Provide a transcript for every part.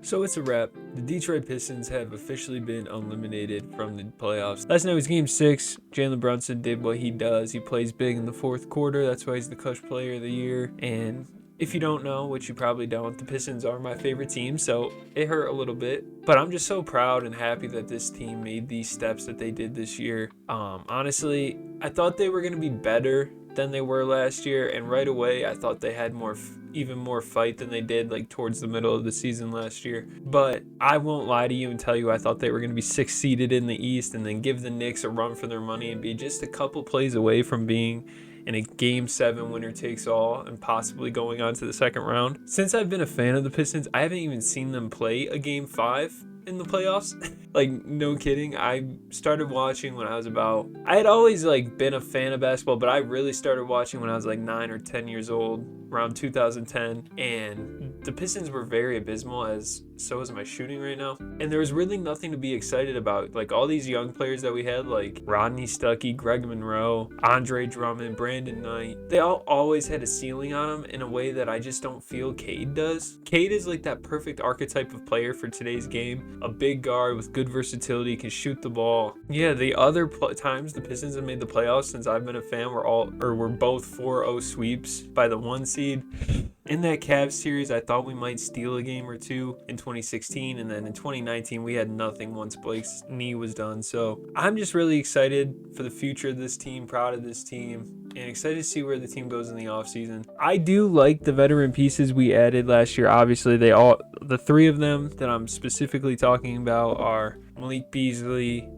So it's a wrap. The Detroit Pistons have officially been eliminated from the playoffs. Last night was Game 6. Jalen Brunson did what he does. He plays big in the fourth quarter. That's why he's the clutch player of the year. And if you don't know, which you probably don't, the Pistons are my favorite team, so it hurt a little bit. But I'm just so proud and happy that this team made these steps that they did this year. Honestly, I thought they were going to be better than they were last year, and right away I thought they had even more fight than they did like towards the middle of the season last year. But I won't lie to you and tell you I thought they were going to be 6th seeded in the East and then give the Knicks a run for their money and be just a couple plays away from being in a Game 7 winner takes all and possibly going on to the second round. Since I've been a fan of the Pistons, I haven't even seen them play a Game 5 in the playoffs. Like, no kidding. I started watching when I had always like been a fan of basketball, but I really started watching when I was like 9 or 10 years old, around 2010, and the Pistons were very abysmal, as so is my shooting right now. And there was really nothing to be excited about. Like, all these young players that we had, like Rodney Stuckey, Greg Monroe, Andre Drummond, Brandon Knight, they all always had a ceiling on them in a way that I just don't feel Cade does. Cade is like that perfect archetype of player for today's game. A big guard with good versatility, can shoot the ball. Yeah, the other times the Pistons have made the playoffs since I've been a fan were both 4-0 sweeps by the 1 seed. In that Cavs series, I thought we might steal a game or two in 2016, and then in 2019, we had nothing once Blake's knee was done. So I'm just really excited for the future of this team, proud of this team, and excited to see where the team goes in the offseason. I do like the veteran pieces we added last year. Obviously, the 3 of them that I'm specifically talking about are Malik Beasley,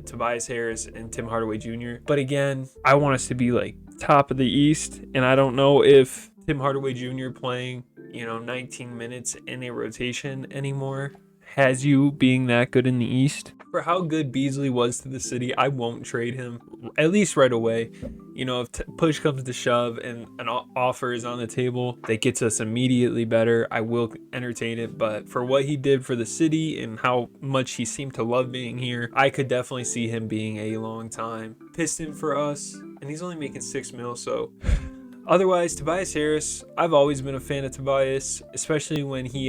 Tobias Harris, and Tim Hardaway Jr. But again, I want us to be like top of the East, and I don't know if Tim Hardaway Jr. playing, 19 minutes in a rotation anymore has you being that good in the East. For how good Beasley was to the city, I won't trade him, at least right away. If push comes to shove and an offer is on the table that gets us immediately better, I will entertain it. But for what he did for the city and how much he seemed to love being here, I could definitely see him being a long time Piston for us. And he's only making $6 million, so... Otherwise, Tobias Harris, I've always been a fan of Tobias, especially when he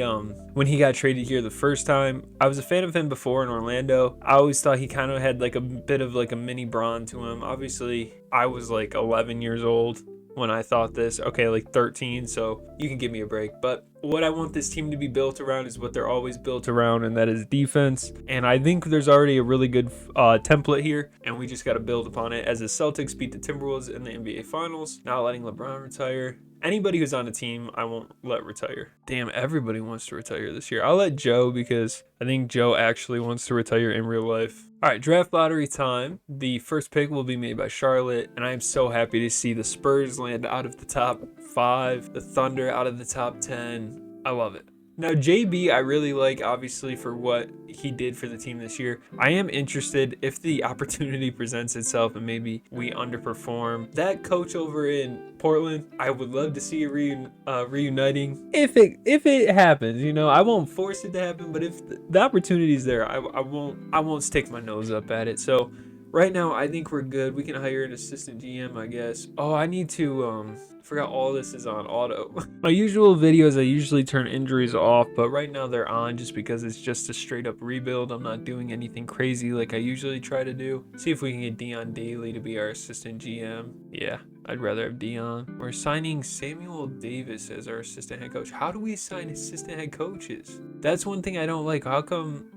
got traded here the first time. I was a fan of him before in Orlando. I always thought he kind of had like a bit of like a mini Bron to him. Obviously, I was like 11 years old when I thought this. Okay, like 13, so you can give me a break. But what I want this team to be built around is what they're always built around, and that is defense. And I think there's already a really good template here, and we just got to build upon it. As the Celtics beat the Timberwolves in the NBA Finals, not letting LeBron retire. Anybody who's on the team, I won't let retire. Damn, everybody wants to retire this year. I'll let Joe, because I think Joe actually wants to retire in real life. All right, draft lottery time. The first pick will be made by Charlotte, and I am so happy to see the Spurs land out of the top 5, the Thunder out of the top 10. I love it. Now, JB, I really like, obviously, for what he did for the team this year. I am interested if the opportunity presents itself and maybe we underperform. That coach over in Portland, I would love to see a reuniting. If it happens, I won't force it to happen, but if the opportunity is there, I won't stick my nose up at it. So right now, I think we're good. We can hire an assistant GM, I guess. Oh, I need to forgot all this is on auto. My usual videos, I usually turn injuries off, but right now they're on just because it's just a straight up rebuild. I'm not doing anything crazy like I usually try to do. See if we can get Dion Daly to be our assistant GM. Yeah, I'd rather have Dion. We're signing Samuel Davis as our assistant head coach. How do we sign assistant head coaches? That's one thing I don't like. How come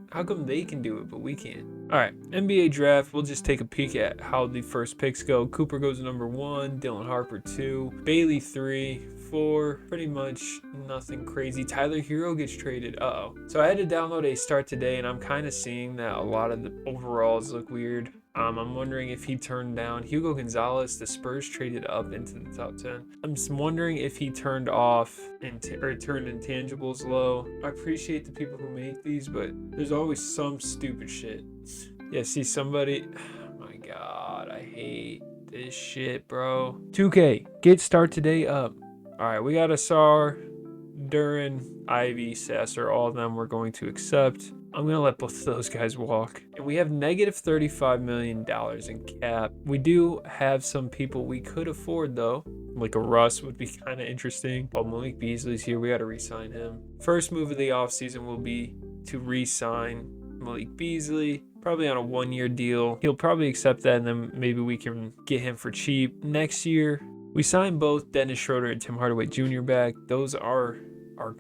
they can do it, but we can't? All right, NBA draft. We'll just take a peek at how the first picks go. Cooper goes number 1, Dylan Harper 2, Bailey 3, 4, pretty much nothing crazy. Tyler Hero gets traded. So I had to download a start today, and I'm kind of seeing that a lot of the overalls look weird. I'm wondering if he turned down Hugo Gonzalez. The Spurs traded up into the top 10. I'm just wondering if he turned off or turned intangibles low. I appreciate the people who make these, but there's always some stupid shit. Yeah, see somebody. Oh my God, I hate this shit, bro. 2K, get start today up. All right, we got Asar, Duran, Ivy, Sasser. All of them we're going to accept. I'm going to let both of those guys walk. And we have negative $35 million in cap. We do have some people we could afford, though. Like a Russ would be kind of interesting. While Malik Beasley's here, we got to re-sign him. First move of the offseason will be to re-sign Malik Beasley, probably on a 1-year deal. He'll probably accept that, and then maybe we can get him for cheap. Next year, we signed both Dennis Schroeder and Tim Hardaway Jr. back. Those are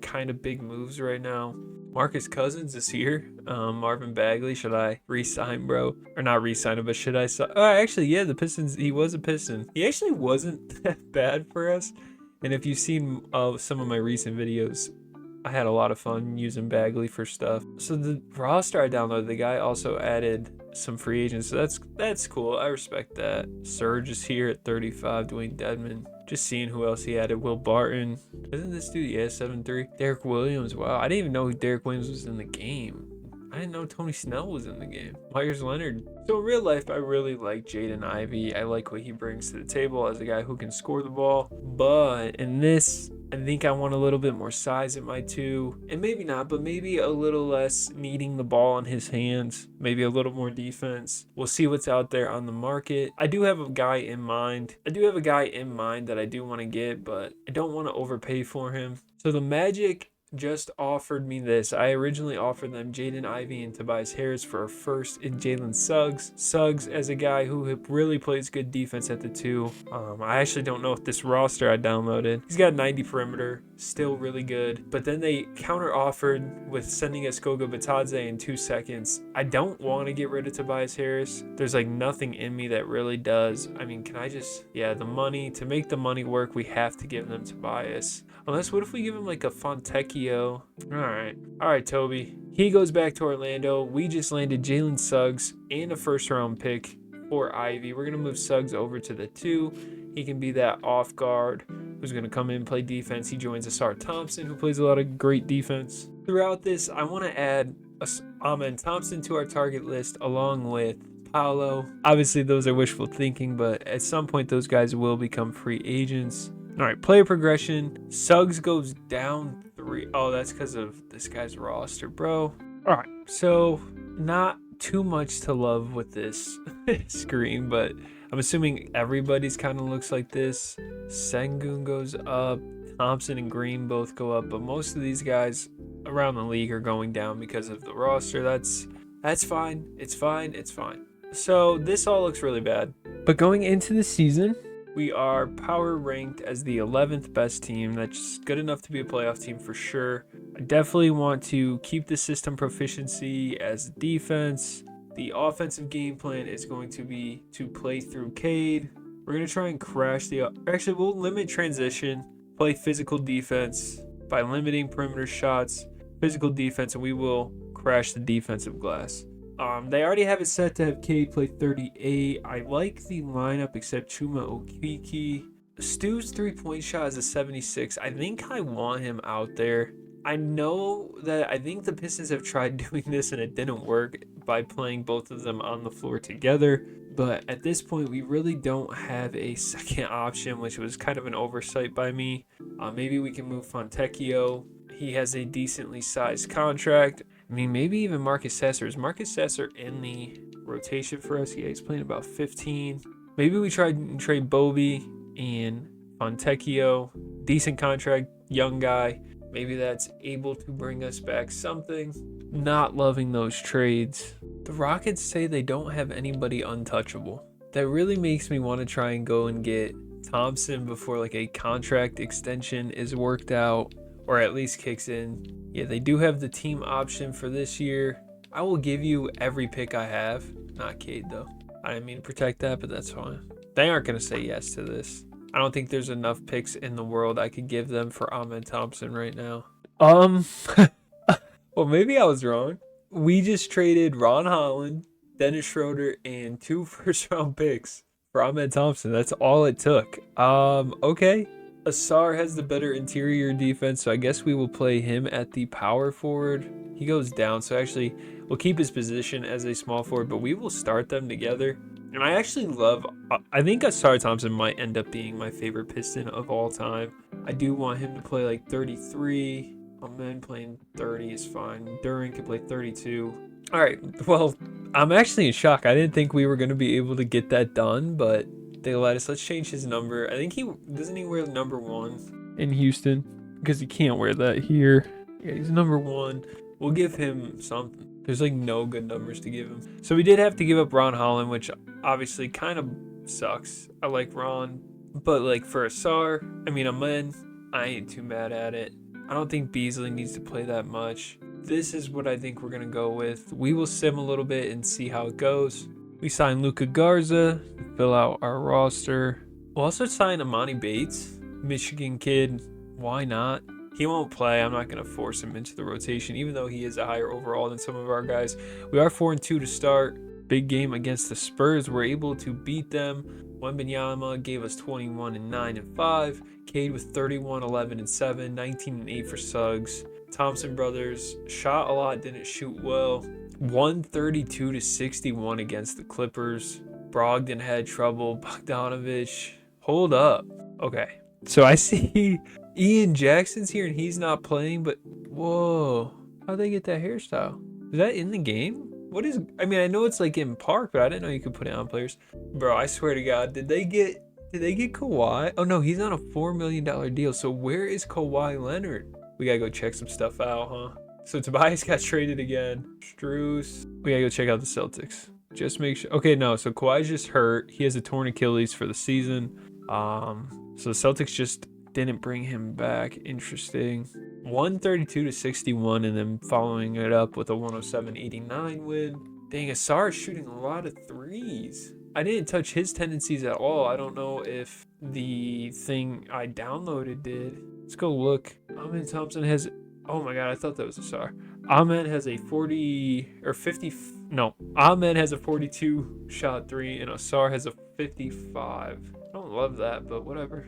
kind of big moves right now. Marcus Cousins is here. Marvin Bagley, should I re-sign, bro? Or not re-sign him, but should I sign? Oh, actually, yeah, the Pistons, he was a Piston. He actually wasn't that bad for us. And if you've seen some of my recent videos, I had a lot of fun using Bagley for stuff. So the roster I downloaded, the guy also added some free agents. So that's cool. I respect that. Serge is here at 35. Dwayne Dedmon. Just seeing who else he added. Will Barton. Isn't this dude? Yeah, 7'3". Derek Williams. Wow. I didn't even know Derek Williams was in the game. I didn't know Tony Snell was in the game. Myers Leonard. So in real life, I really like Jaden Ivey. I like what he brings to the table as a guy who can score the ball. But in this, I think I want a little bit more size at my 2. And maybe not, but maybe a little less needing the ball in his hands. Maybe a little more defense. We'll see what's out there on the market. I do have a guy in mind. That I do want to get, but I don't want to overpay for him. So the Magic just offered me this. I originally offered them Jaden Ivey and Tobias Harris for a first in Jalen Suggs. Suggs as a guy who really plays good defense at the 2. I actually don't know if this roster I downloaded. He's got 90 perimeter, still really good. But then they counter offered with sending us Goga Batadze in 2 seconds. I don't want to get rid of Tobias Harris. There's like nothing in me that really does. I mean, can I just, the money, to make the money work, we have to give them Tobias. Unless, what if we give him like a Fontecchio? All right, Toby. He goes back to Orlando. We just landed Jalen Suggs and a first-round pick for Ivy. We're going to move Suggs over to the 2. He can be that off guard who's going to come in and play defense. He joins Asar Thompson, who plays a lot of great defense. Throughout this, I want to add Amen Thompson to our target list along with Paolo. Obviously, those are wishful thinking, but at some point, those guys will become free agents. All right, player progression. Suggs goes down 3. Oh, that's because of this guy's roster, bro. All right, so not too much to love with this screen, but I'm assuming everybody's kind of looks like this. Sengun goes up. Thompson and Green both go up, but most of these guys around the league are going down because of the roster. That's fine. It's fine. So this all looks really bad. But going into the season, we are power ranked as the 11th best team. That's good enough to be a playoff team for sure. I definitely want to keep the system proficiency as defense. The offensive game plan is going to be to play through Cade. We're going to try and crash actually, we'll limit transition, play physical defense by limiting perimeter shots, physical defense, and we will crash the defensive glass. They already have it set to have Cade play 38. I like the lineup except Chuma Okeke. Stu's 3-point shot is a 76. I think I want him out there. I think the Pistons have tried doing this and it didn't work by playing both of them on the floor together. But at this point, we really don't have a second option, which was kind of an oversight by me. Maybe we can move Fontecchio. He has a decently sized contract. I mean, maybe even Marcus Sasser. Is Marcus Sasser in the rotation for us? Yeah, he's playing about 15. Maybe we try and trade Bobby and Fontecchio. Decent contract, young guy. Maybe that's able to bring us back something. Not loving those trades. The Rockets say they don't have anybody untouchable. That really makes me want to try and go and get Thompson before like a contract extension is worked out, or at least kicks in. Yeah, they do have the team option for this year. I will give you every pick I have. Not Cade, though. I didn't mean to protect that, but that's fine. They aren't going to say yes to this. I don't think there's enough picks in the world I could give them for Amen Thompson right now. Well, maybe I was wrong. We just traded Ron Holland, Dennis Schroeder, and 2 first-round picks for Amen Thompson. That's all it took. Okay. Asar has the better interior defense, so I guess we will play him at the power forward. He goes down, so actually we'll keep his position as a small forward, but we will start them together. And I actually I think Asar Thompson might end up being my favorite Piston of all time. I do want him to play like 33. Amen playing 30 is fine. Duran could play 32. All right, well, I'm actually in shock. I didn't think we were going to be able to get that done, but they let us. Let's change his number. I think he doesn't he wear number 1 in Houston because he can't wear that here. Yeah, he's number 1. We'll give him something. There's like no good numbers to give him. So we did have to give up Ron Holland, which obviously kind of sucks. I like Ron, but like for Asar, Amen, I ain't too mad at it. I don't think Beasley needs to play that much. This is what I think we're going to go with. We will sim a little bit and see how it goes. We signed Luka Garza to fill out our roster. We'll also sign Amani Bates, Michigan kid. Why not? He won't play. I'm not going to force him into the rotation, even though he is a higher overall than some of our guys. We are 4-2 to start. Big game against the Spurs. We're able to beat them. Wembanyama gave us 21 and 9 and 5. Cade with 31, 11 and 7, 19 and 8 for Suggs. Thompson brothers shot a lot, didn't shoot well. 132 to 61 against the Clippers. Brogdon had trouble. Bogdanovich. Hold up. Okay. So I see Ian Jackson's here and he's not playing, but whoa. How'd they get that hairstyle? Is that in the game? What is, I know it's like in park, but I didn't know you could put it on players. Bro, I swear to God, did they get Kawhi? Oh no, he's on a $4 million deal. So where is Kawhi Leonard? We gotta go check some stuff out, huh? So Tobias got traded again. Strus. We gotta go check out the Celtics. Just make sure. Okay, no. So Kawhi's just hurt. He has a torn Achilles for the season. So the Celtics just didn't bring him back. Interesting. 132 to 61, and then following it up with a 107-89 win. Dang, Asar is shooting a lot of threes. I didn't touch his tendencies at all. I don't know if the thing I downloaded did. Let's go look. Ahmed Thompson has, oh my God, I thought that was Asar. Ahmed has a 40 or 50. No, Ahmed has a 42 shot 3 and Asar has a 55. I don't love that, but whatever.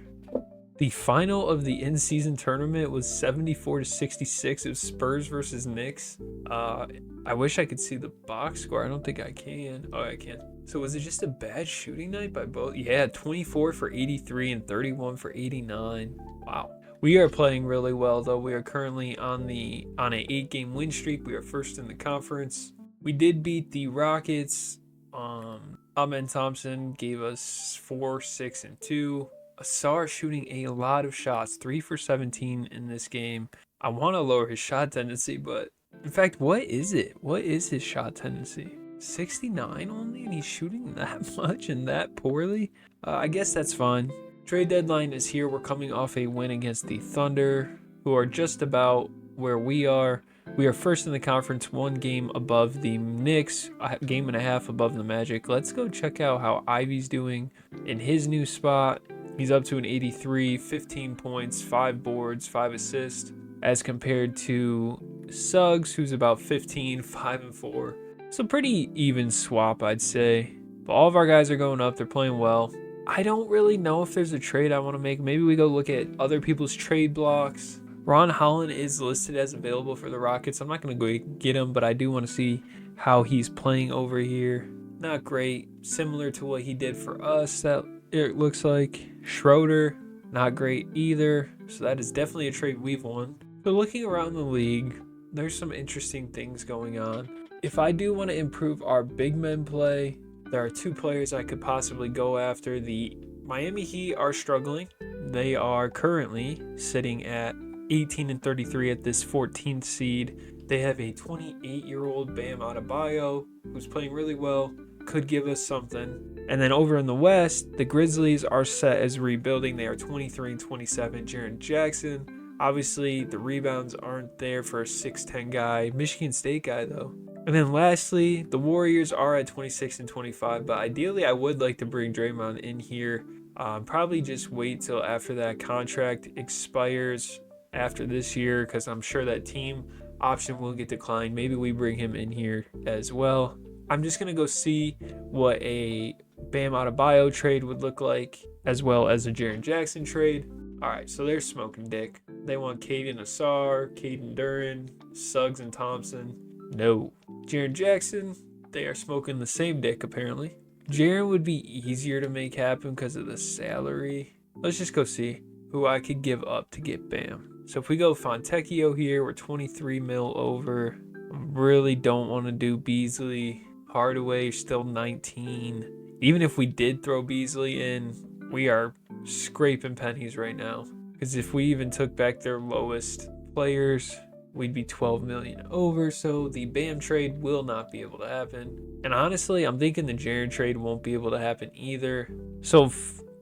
The final of the in-season tournament was 74 to 66. It was Spurs versus Knicks. I wish I could see the box score. I don't think I can. Oh, I can. So was it just a bad shooting night by both? Yeah, 24 for 83 and 31 for 89. Wow. We are playing really well, though. We are currently on an 8-game win streak. We are first in the conference. We did beat the Rockets. Ahmed Thompson gave us 4, 6, and 2. Asar shooting a lot of shots, 3 for 17 in this game. I want to lower his shot tendency, but in fact, what is it? What is his shot tendency? 69 only, and he's shooting that much and that poorly? I guess that's fine. Trade deadline is here. We're coming off a win against the Thunder, who are just about where we are. We are first in the conference, 1 game above the Knicks, a game and a half above the Magic. Let's go check out how Ivy's doing in his new spot. He's up to an 83, 15 points, 5 boards, 5 assists, as compared to Suggs, who's about 15, 5 and 4. So pretty even swap, I'd say. But all of our guys are going up. They're playing well. I don't really know if there's a trade I want to make. Maybe we go look at other people's trade blocks. Ron Holland is listed as available for the Rockets. I'm not going to go get him, but I do want to see how he's playing over here. Not great. Similar to what he did for us, that it looks like. Schroeder, not great either. So that is definitely a trade we've won. So looking around the league, there's some interesting things going on. If I do want to improve our big men play, there are 2 players I could possibly go after. The Miami Heat are struggling. They are currently sitting at 18 and 33 at this 14th seed. They have a 28-year-old Bam Adebayo who's playing really well, could give us something. And then over in the West, the Grizzlies are set as rebuilding. They are 23 and 27. Jaren Jackson, obviously the rebounds aren't there for a 6'10 guy. Michigan State guy though. And then lastly, the Warriors are at 26 and 25, but ideally I would like to bring Draymond in here. Probably just wait till after that contract expires after this year, because I'm sure that team option will get declined. Maybe we bring him in here as well. I'm just going to go see what a Bam Adebayo trade would look like, as well as a Jaren Jackson trade. All right, so they're smoking dick. They want Caden Asar, Caden Duran, Suggs and Thompson. No. Jaren Jackson, they are smoking the same dick apparently. Jaren would be easier to make happen because of the salary. Let's just go see who I could give up to get Bam. So if we go Fontecchio here, we're 23 mil over. I really don't want to do Beasley. Hardaway, still 19. Even if we did throw Beasley in, we are scraping pennies right now. Because if we even took back their lowest players, we'd be 12 million over. So the Bam trade will not be able to happen. And honestly, I'm thinking the Jaren trade won't be able to happen either. So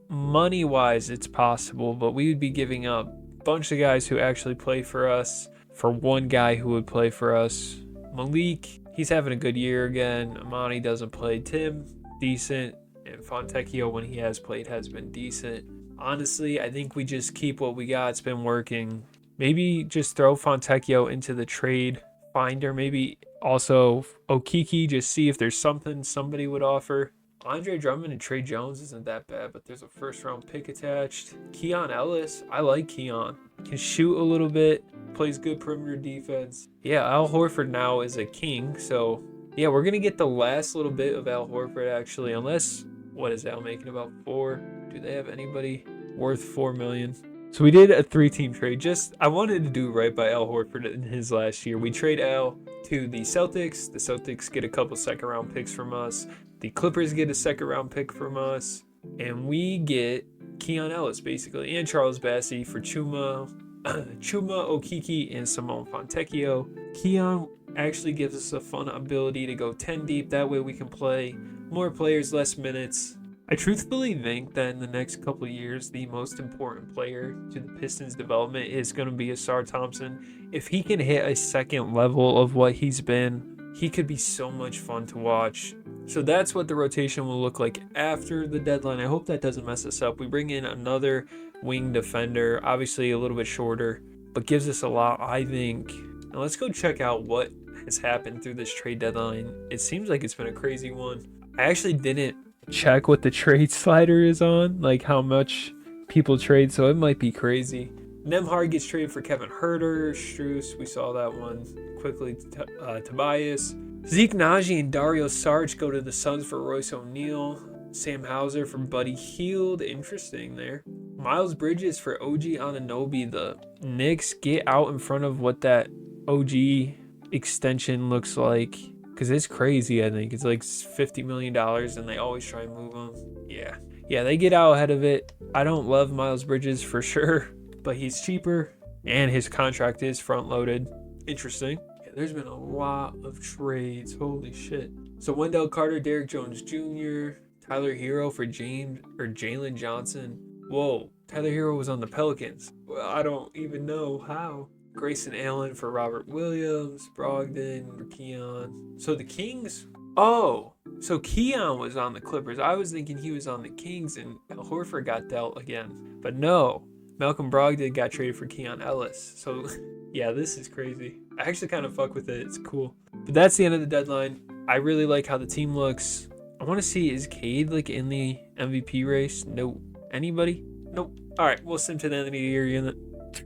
money wise, it's possible, but we would be giving up a bunch of guys who actually play for us for one guy who would play for us. Malik, he's having a good year again. Amani doesn't play. Tim, decent. And Fontecchio, when he has played, has been decent. Honestly, I think we just keep what we got. It's been working. Maybe just throw Fontecchio into the trade finder. Maybe also Okiki, just see if there's something somebody would offer. Andre Drummond and Trey Jones isn't that bad, but there's a first-round pick attached. Keon Ellis, I like Keon. Can shoot a little bit, plays good perimeter defense. Yeah, Al Horford now is a king, so yeah, we're going to get the last little bit of Al Horford, actually, unless, what is Al making, about 4? Do they have anybody worth $4 million? So we did a 3-team trade. I wanted to do right by Al Horford in his last year. We trade Al to the Celtics. The Celtics get a couple second-round picks from us. The Clippers get a second-round pick from us. And we get Keon Ellis, basically, and Charles Bassey for Chuma Okiki, and Simone Fontecchio. Keon actually gives us a fun ability to go 10 deep. That way we can play more players, less minutes. I truthfully think that in the next couple of years, the most important player to the Pistons' development is going to be Asar Thompson. If he can hit a second level of what he's been, he could be so much fun to watch. So that's what the rotation will look like after the deadline. I hope that doesn't mess us up. We bring in another wing defender, obviously a little bit shorter, but gives us a lot, I think. Now let's go check out what has happened through this trade deadline. It seems like it's been a crazy one. I actually didn't check what the trade slider is on, like how much people trade, so it might be crazy. Nemhard gets traded for Kevin Huerter. Strus, we saw that one quickly. Tobias. Zeke Naji and Dario Saric go to the Suns for Royce O'Neal. Sam Hauser for Buddy Hield. Interesting there. Miles Bridges for OG Anunoby. The Knicks get out in front of what that OG extension looks like, because it's crazy. I think it's like $50 million, and they always try and move them. Yeah, they get out ahead of it. I don't love Miles Bridges for sure, but he's cheaper, and his contract is front-loaded. Interesting. Yeah, there's been a lot of trades. Holy shit. So Wendell Carter, Derrick Jones Jr., Tyler Hero for Jalen Johnson. Whoa, Tyler Hero was on the Pelicans. Well, I don't even know how. Grayson Allen for Robert Williams, Brogdon for Keon. So the Kings? Oh, so Keon was on the Clippers. I was thinking he was on the Kings and Al Horford got dealt again. But no, Malcolm Brogdon got traded for Keon Ellis. So yeah, this is crazy. I actually kind of fuck with it. It's cool. But that's the end of the deadline. I really like how the team looks. I want to see, is Cade like in the MVP race? No. Anybody? Nope. All right, we'll sim to the end of the year.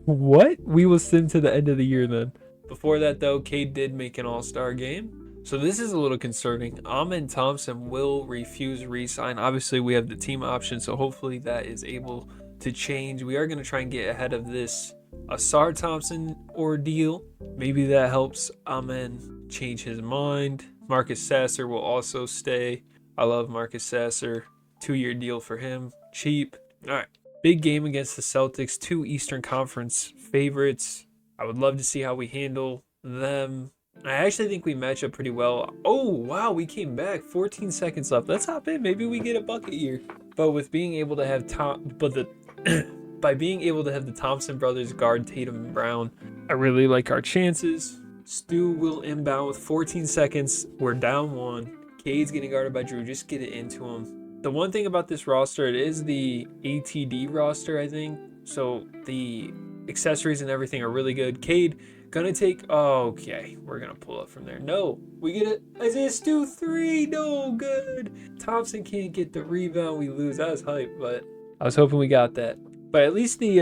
What? We will sim to the end of the year then. Before that, though, Cade did make an all-star game. So this is a little concerning. Amen Thompson will refuse re-sign. Obviously, we have the team option, so hopefully that is able to change. We are going to try and get ahead of this Asar Thompson ordeal. Maybe that helps Amen change his mind. Marcus Sasser will also stay. I love Marcus Sasser. 2-year deal for him. Cheap. All right. Big game against the Celtics. 2 Eastern Conference favorites. I would love to see how we handle them. I actually think we match up pretty well. Oh, wow, we came back. 14 seconds left. Let's hop in. Maybe we get a bucket here. But with being able to have by being able to have the Thompson brothers guard Tatum and Brown, I really like our chances. Stu will inbound with 14 seconds. We're down 1. Cade's getting guarded by Drew. Just get it into him. The one thing about this roster, it is the ATD roster, I think. So the accessories and everything are really good. Cade gonna take, okay, we're gonna pull up from there. No, we get it. Isaiah Stu 3, no good. Thompson can't get the rebound. We lose. That was hype, but I was hoping we got that. But at least the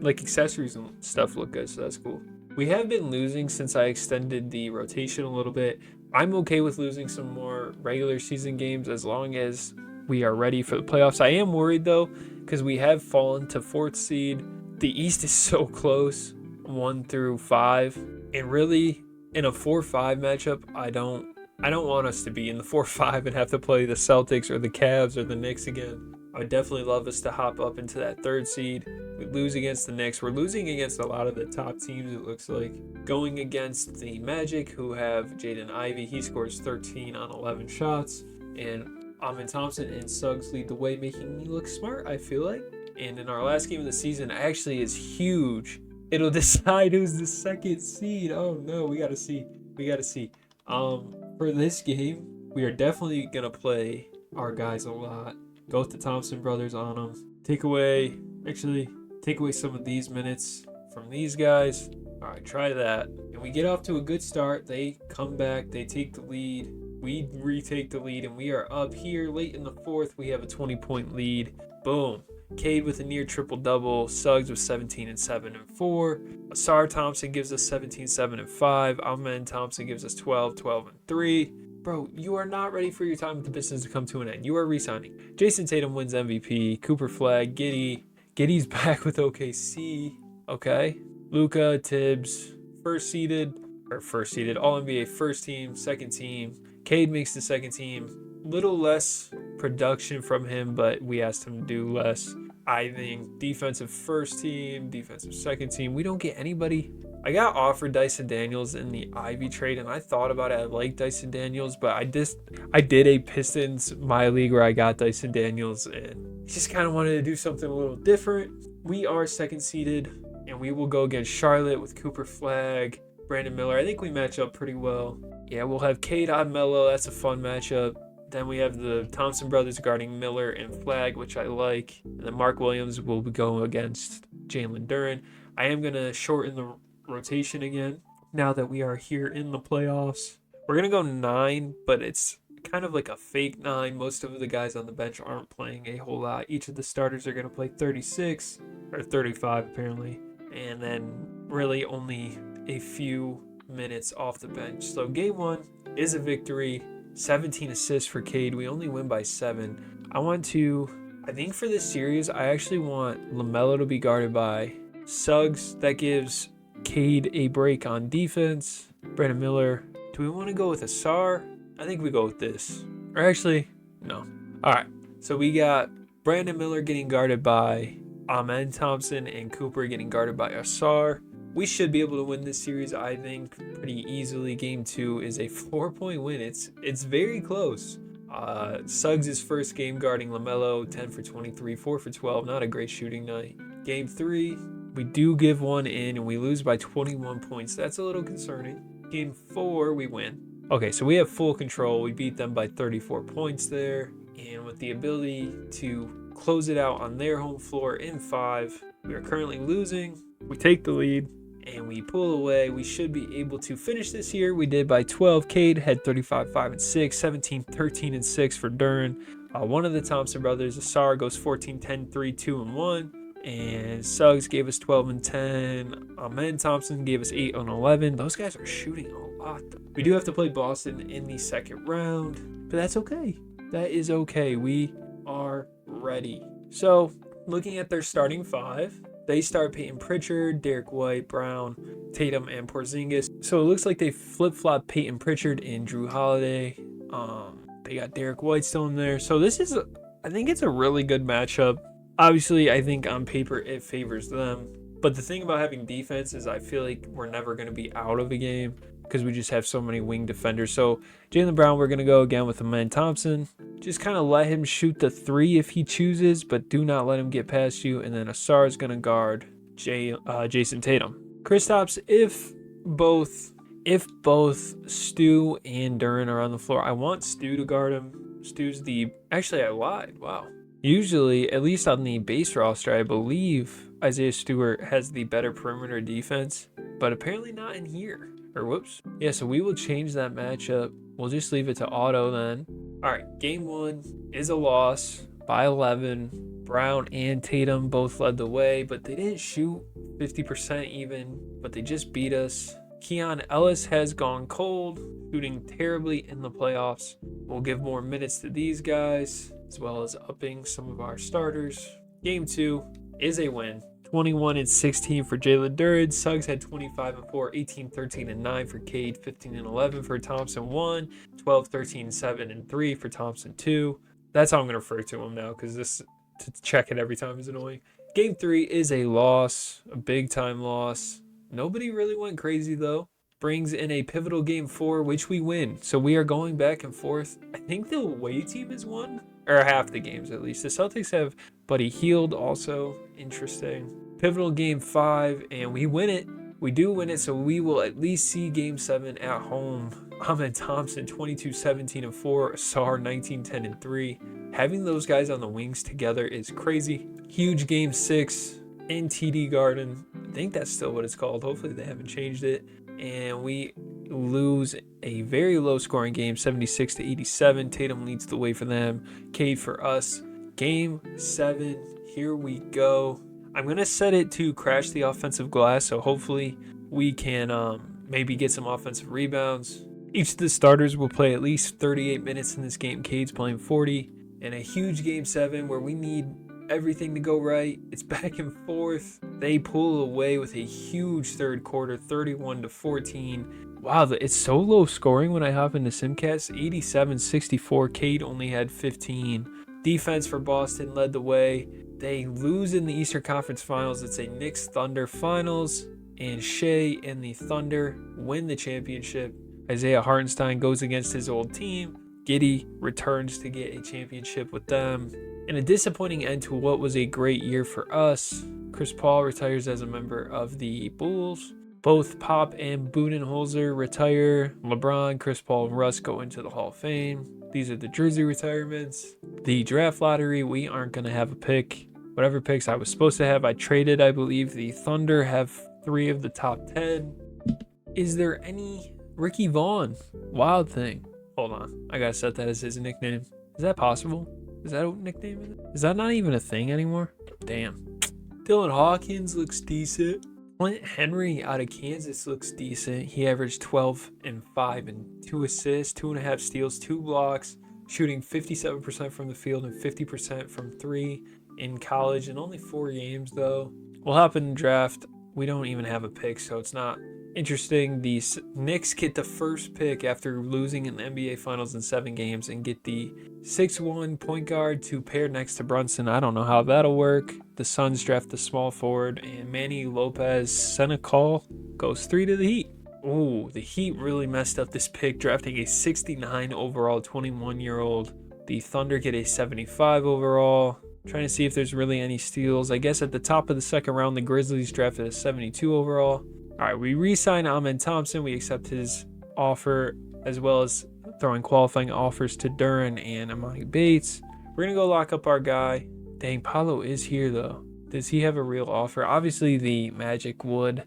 accessories and stuff look good, so that's cool. We have been losing since I extended the rotation a little bit. I'm okay with losing some more regular season games as long as we are ready for the playoffs. I am worried though, because we have fallen to 4th seed. The East is so close, 1 through 5. And really, in a 4-5 matchup, I don't I don't want us to be in the 4-5 and have to play the Celtics or the Cavs or the Knicks again. I would definitely love us to hop up into that 3rd seed. We lose against the Knicks. We're losing against a lot of the top teams, it looks like. Going against the Magic, who have Jaden Ivey. He scores 13 on 11 shots. And Amin Thompson and Suggs lead the way, making me look smart, I feel like. And in our last game of the season, actually is huge. It'll decide who's the 2nd seed. Oh no, we gotta see. For this game, we are definitely gonna play our guys a lot. Go with the Thompson brothers on them. Take away some of these minutes from these guys. All right, try that. And we get off to a good start. They come back. They take the lead. We retake the lead, and we are up here late in the 4th. We have a 20-point lead. Boom. Cade with a near triple-double. Suggs with 17 and 7 and 4. Asar Thompson gives us 17, 7 and 5. Amen Thompson gives us 12, 12 and 3. Bro, you are not ready for your time with the Pistons to come to an end. You are re-signing. Jason Tatum wins MVP. Cooper Flag. Giddy's back with OKC. Okay. Luka, Tibbs, first seeded, All-NBA first team, 2nd team. Cade makes the 2nd team. Little less production from him, but we asked him to do less. I think defensive first team, defensive 2nd team. We don't get anybody. I got offered Dyson Daniels in the Ivy trade, and I thought about it. I like Dyson Daniels, but I did a Pistons my league where I got Dyson Daniels, and just kind of wanted to do something a little different. We are 2nd seeded, and we will go against Charlotte with Cooper Flag, Brandon Miller. I think we match up pretty well. Yeah, we'll have Cade on Melo. That's a fun matchup. Then we have the Thompson brothers guarding Miller and Flag, which I like. And then Mark Williams will be going against Jalen Duren. I am going to shorten the rotation again now that we are here in the playoffs. We're going to go 9, but it's kind of like a fake 9. Most of the guys on the bench aren't playing a whole lot. Each of the starters are going to play 36 or 35 apparently. And then really only a few minutes off the bench. So game 1 is a victory. 17 assists for Cade. We only win by 7. I think for this series, I actually want LaMelo to be guarded by Suggs. That gives Cade a break on defense. Brandon Miller. Do we want to go with Asar? I think we go with this. Or actually, no. All right. So we got Brandon Miller getting guarded by Amen Thompson and Cooper getting guarded by Asar. We should be able to win this series, I think, pretty easily. Game 2 is a 4-point win. It's very close. Suggs' first game guarding LaMelo, 10 for 23, 4 for 12. Not a great shooting night. Game 3, we do give one in, and we lose by 21 points. That's a little concerning. Game 4, we win. Okay, so we have full control. We beat them by 34 points there. And with the ability to close it out on their home floor in 5, we are currently losing. We take the lead. And we pull away. We should be able to finish this here. We did by 12. Cade had 35, 5 and 6, 17, 13 and 6 for Duren. One of the Thompson brothers, Asar, goes 14, 10, 3, 2 and 1. And Suggs gave us 12 and 10. Amen Thompson gave us 8 and 11. Those guys are shooting a lot. We do have to play Boston in the 2nd round, but that's okay. That is okay. We are ready. So looking at their starting 5, they start Peyton Pritchard, Derek White, Brown, Tatum, and Porzingis. So it looks like they flip-flop Peyton Pritchard and Drew Holiday. They got Derek White still in there. So I think it's a really good matchup. Obviously, I think on paper it favors them. But the thing about having defense is I feel like we're never going to be out of a game because we just have so many wing defenders. So Jaylen Brown, we're going to go again with Amen Thompson. Just kind of let him shoot the 3 if he chooses, but do not let him get past you. And then Asar is going to guard Jason Tatum. Kristaps, if both Stu and Duren are on the floor, I want Stu to guard him. Actually, I lied. Wow. Usually, at least on the base roster, I believe Isaiah Stewart has the better perimeter defense, but apparently not in here. Or whoops. Yeah, so we will change that matchup. We'll just leave it to auto then. All right, game 1 is a loss by 11. Brown and Tatum both led the way, but they didn't shoot 50% even, but they just beat us. Keon Ellis has gone cold, shooting terribly in the playoffs. We'll give more minutes to these guys, as well as upping some of our starters. Game 2 is a win, 21 and 16 for Jalen Duren. Suggs had 25 and 4, 18, 13 and 9 for Cade, 15 and 11 for Thompson 1, 12, 13, 7 and 3 for Thompson 2. That's how I'm going to refer to him now because this to check it every time is annoying. Game 3 is a loss, a big time loss. Nobody really went crazy though. Brings in a pivotal game 4, which we win. So we are going back and forth. I think the away team has won, or half the games at least. The Celtics have Buddy Hield also. Interesting. Pivotal game 5, and we win it. We do win it, so we will at least see game 7 at home. Ahmed Thompson, 22, 17 and 4. Sar, 19, 10 and 3. Having those guys on the wings together is crazy. Huge game 6 in TD Garden. I think that's still what it's called. Hopefully they haven't changed it. And we lose a very low scoring game, 76 to 87. Tatum leads the way for them. Cade for us. Game 7, here we go. I'm going to set it to crash the offensive glass, so hopefully we can maybe get some offensive rebounds. Each of the starters will play at least 38 minutes in this game. Cade's playing 40. And a huge game 7 where we need everything to go right. It's back and forth. They pull away with a huge third quarter, 31 to 14. Wow, it's so low scoring when I hop into Simcast. 87-64. Cade only had 15. Defense for Boston led the way. They lose in the Eastern Conference Finals. It's a Knicks Thunder Finals, and Shea and the Thunder win the championship. Isaiah Hartenstein goes against his old team. Giddey returns to get a championship with them. In a disappointing end to what was a great year for us, Chris Paul retires as a member of the Bulls. Both Pop and Budenholzer retire. LeBron, Chris Paul, and Russ go into the Hall of Fame. These are the jersey retirements. The draft lottery, we aren't going to have a pick. Whatever picks I was supposed to have, I traded, I believe. The Thunder have 3 of the top 10. Is there any Ricky Vaughn? Wild thing. Hold on. I got to set that as his nickname. Is that possible? Is that a nickname? Is that not even a thing anymore? Damn. Dylan Hawkins looks decent. Clint Henry out of Kansas looks decent. He averaged 12 and 5 and 2 assists, 2.5 steals, 2 blocks, shooting 57% from the field and 50% from 3 in college in only 4 games though. We'll hop in the draft. We don't even have a pick, so it's not interesting. The Knicks get the first pick after losing in the NBA Finals in 7 games and get the 6'1" point guard to pair next to Brunson. I don't know how that'll work. The Suns draft the small forward, and Manny Lopez Senecal goes 3 to the Heat. Ooh, the Heat really messed up this pick, drafting a 69 overall 21-year-old. The Thunder get a 75 overall. Trying to see if there's really any steals. I guess at the top of the second round, the Grizzlies drafted a 72 overall. All right, we re-sign Ahmed Thompson. We accept his offer, as well as throwing qualifying offers to Duren and Amani Bates. We're going to go lock up our guy. Dang, Paolo is here, though. Does he have a real offer? Obviously, the Magic would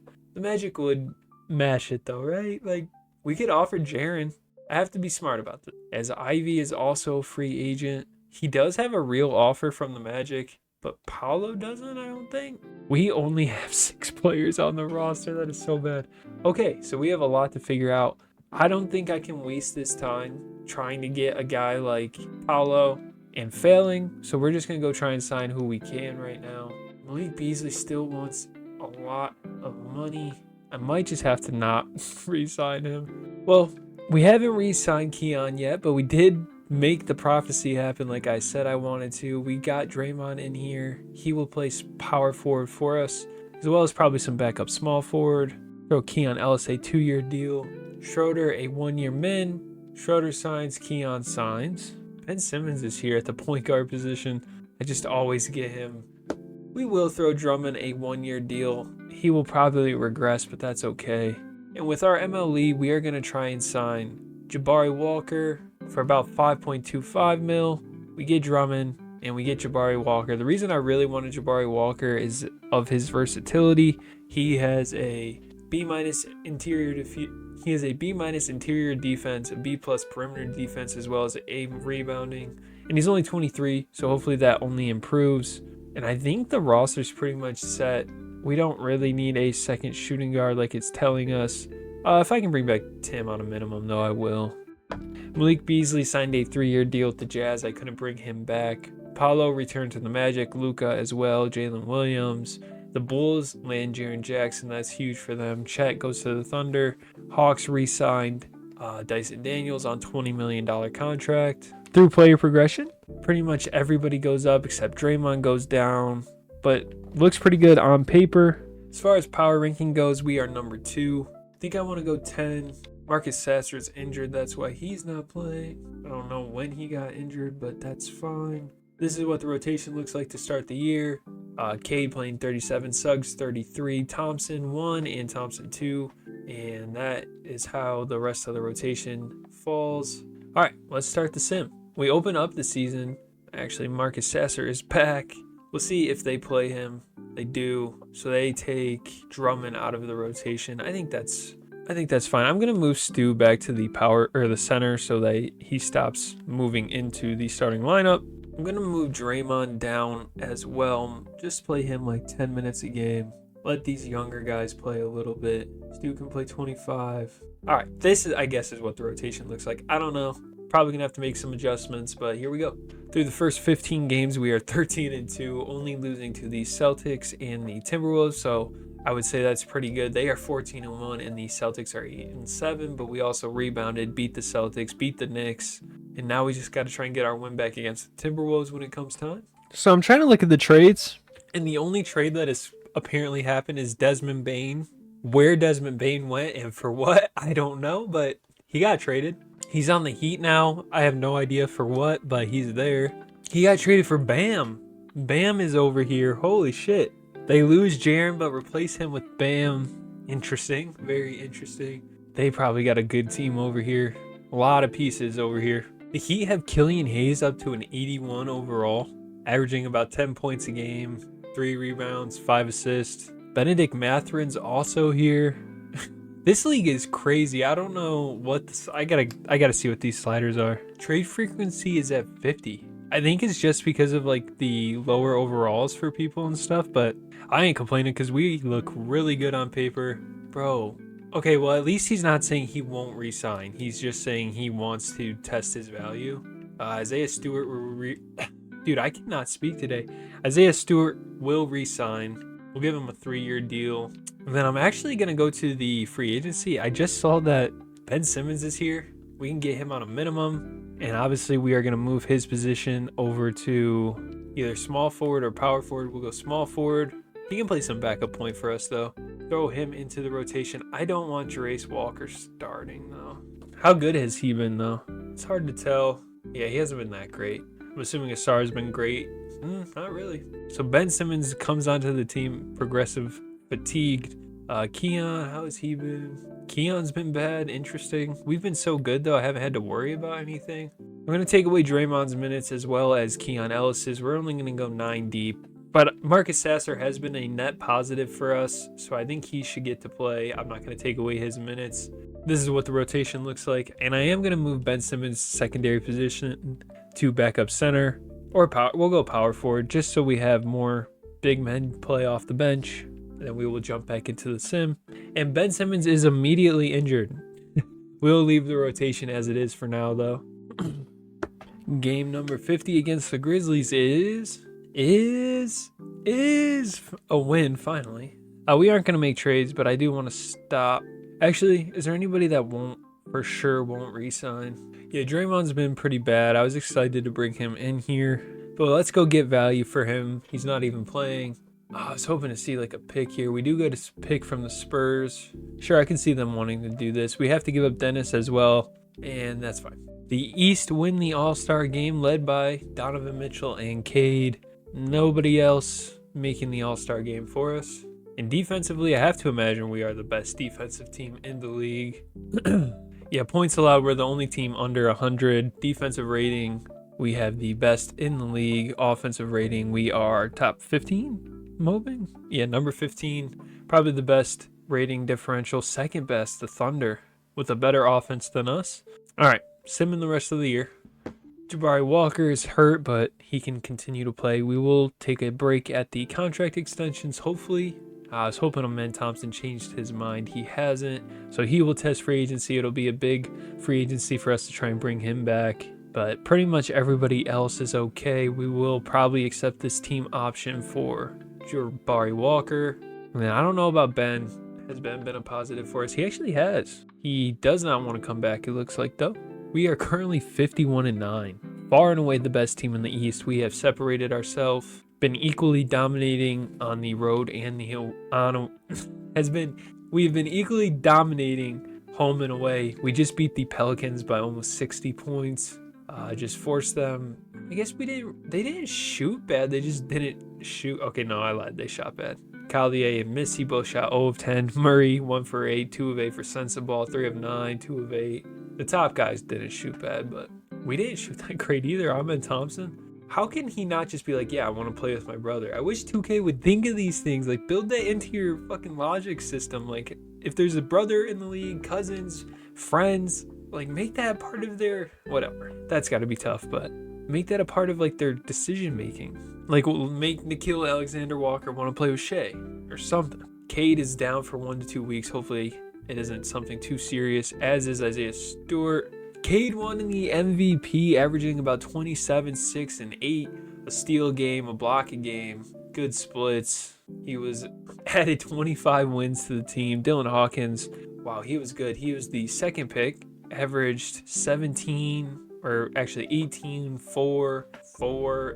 match it, though, right? Like, we could offer Jaren. I have to be smart about this. As Ivy is also a free agent. He does have a real offer from the Magic, but Paolo doesn't, I don't think. We only have 6 players on the roster. That is so bad. Okay, so we have a lot to figure out. I don't think I can waste this time trying to get a guy like Paolo and failing. So we're just going to go try and sign who we can right now. Malik Beasley still wants a lot of money. I might just have to not re-sign him. Well, we haven't re-signed Keon yet, but we did make the prophecy happen like I said I wanted to. We got Draymond in here. He will play power forward for us, as well as probably some backup small forward. Throw Keon Ellis a 2-year deal. Schroeder a 1-year min. Schroeder signs, Keon signs. Ben Simmons is here at the point guard position. I just always get him. We will throw Drummond a 1-year deal. He will probably regress, but that's okay. And with our MLE, we are going to try and sign Jabari Walker for about 5.25 mil. We get Drummond and we get Jabari Walker. The reason I really wanted Jabari Walker is of his versatility. He has a B- interior interior defense, a B+ perimeter defense, as well as A rebounding. And he's only 23, so hopefully that only improves. And I think the roster's pretty much set. We don't really need a second shooting guard like it's telling us. If I can bring back Tim on a minimum, though, I will. Malik Beasley signed a 3-year deal with the Jazz. I couldn't bring him back. Paolo returned to the Magic. Luka as well. Jalen Williams. The Bulls land Jaren Jackson. That's huge for them. Chet goes to the Thunder. Hawks re-signed Dyson Daniels on $20 million contract. Through player progression, pretty much everybody goes up except Draymond goes down, but looks pretty good on paper. As far as power ranking goes, we are number 2. I think I want to go 10. Marcus Sasser's injured. That's why he's not playing. I don't know when he got injured, but that's fine. This is what the rotation looks like to start the year. Cade playing 37, Suggs 33, Thompson 1, and Thompson 2. And that is how the rest of the rotation falls. All right, let's start the sim. We open up the season. Actually, Marcus Sasser is back. We'll see if they play him. They do. So they take Drummond out of the rotation. I think that's fine. I'm gonna move Stu back to the power or the center so that he stops moving into the starting lineup. I'm gonna move Draymond down as well. Just play him like 10 minutes a game. Let these younger guys play a little bit. Stu can play 25. All right, this is, I guess, is what the rotation looks like. I don't know. Probably gonna have to make some adjustments, but here we go. Through the first 15 games, we are 13-2, only losing to the Celtics and the Timberwolves. So I would say that's pretty good. They are 14-1, and the Celtics are 8-7. But we also rebounded, beat the Celtics, beat the Knicks, and now we just got to try and get our win back against the Timberwolves when it comes time. So I'm trying to look at the trades, and the only trade that has apparently happened is Desmond Bane. Where Desmond Bane went and for what, I don't know, but he got traded. He's on the Heat now. I have no idea for what, but he's there. He got traded for Bam. Bam is over here. Holy shit. They lose Jaren, but replace him with Bam. Interesting. Very interesting. They probably got a good team over here. A lot of pieces over here. The Heat have Killian Hayes up to an 81 overall, averaging about 10 points a game, 3 rebounds, 5 assists. Benedict Matherin's also here. This league is crazy. I don't know what this, I gotta see what these sliders are. Trade frequency is at 50. I think it's just because of like the lower overalls for people and stuff, but I ain't complaining because we look really good on paper. Bro, okay, well at least he's not saying he won't resign. He's just saying he wants to test his value. Isaiah Stewart will dude, I cannot speak today. Isaiah Stewart will resign. We'll give him a 3-year deal. And then I'm actually going to go to the free agency. I just saw that Ben Simmons is here. We can get him on a minimum. And obviously we are going to move his position over to either small forward or power forward. We'll go small forward. He can play some backup point for us though. Throw him into the rotation. I don't want Jarace Walker starting though. How good has he been though? It's hard to tell. Yeah, he hasn't been that great. I'm assuming Asar has been great. Not really. So Ben Simmons comes onto the team, progressive, fatigued. Keon, how has he been? Keon's been bad, interesting. We've been so good though, I haven't had to worry about anything. We're going to take away Draymond's minutes as well as Keon Ellis's. We're only going to go 9 deep. But Marcus Sasser has been a net positive for us, so I think he should get to play. I'm not going to take away his minutes. This is what the rotation looks like. And I am going to move Ben Simmons' secondary position to backup center. Or power, we'll go power forward just so we have more big men play off the bench. And then we will jump back into the sim. And Ben Simmons is immediately injured. We'll leave the rotation as it is for now, though. Game number 50 against the Grizzlies is a win, finally. We aren't going to make trades, but I do want to stop. Actually, is there anybody that won't re-sign? Yeah, Draymond's been pretty bad. I was excited to bring him in here. But let's go get value for him. He's not even playing. I was hoping to see like a pick here. We do get a pick from the Spurs. Sure, I can see them wanting to do this. We have to give up Dennis as well, and that's fine. The East win the All-Star game led by Donovan Mitchell and Cade. Nobody else making the All-Star game for us. And defensively, I have to imagine we are the best defensive team in the league. Yeah, points allowed, we're the only team under 100. Defensive rating, we have the best in the league. Offensive rating, we are top 15, Mobing? Yeah, number 15. Probably the best rating differential. Second best, the Thunder, with a better offense than us. All right, simming the rest of the year. Jabari Walker is hurt, but he can continue to play. We will take a break at the contract extensions, hopefully. I was hoping Amen Thompson changed his mind. He hasn't. So he will test free agency. It'll be a big free agency for us to try and bring him back. But pretty much everybody else is okay. We will probably accept this team option for Jabari Walker. And then I don't know about Ben. Has Ben been a positive for us? He actually has. He does not want to come back, it looks like, though. We are currently 51-9. Far and away the best team in the East. We have separated ourselves. Been equally dominating on the road and the we've been equally dominating home and away. We just beat the Pelicans by almost 60 points. Just forced them. I guess they didn't shoot bad. They just didn't shoot. Okay, no, I lied. They shot bad. Caldier and Missy both shot 0 of 10. Murray 1 for 8, 2 of 8 for Sensabaugh, 3 of 9, 2 of 8. The top guys didn't shoot bad, but we didn't shoot that great either. Ahmed Thompson. How can he not just be like, yeah, I want to play with my brother? I wish 2K would think of these things. Like, build that into your fucking logic system. Like, if there's a brother in the league, cousins, friends, like, make that part of their whatever. That's got to be tough, but make that a part of, like, their decision making. Like, we'll make Nickeil Alexander-Walker want to play with Shea or something. Cade is down for 1 to 2 weeks. Hopefully it isn't something too serious, as is Isaiah Stewart. Cade won in the MVP, averaging about 27, 6, and 8. A steal game, a block a game, good splits. He was added 25 wins to the team. Dylan Hawkins, wow, he was good. He was the second pick, averaged 17, or actually 18, 4,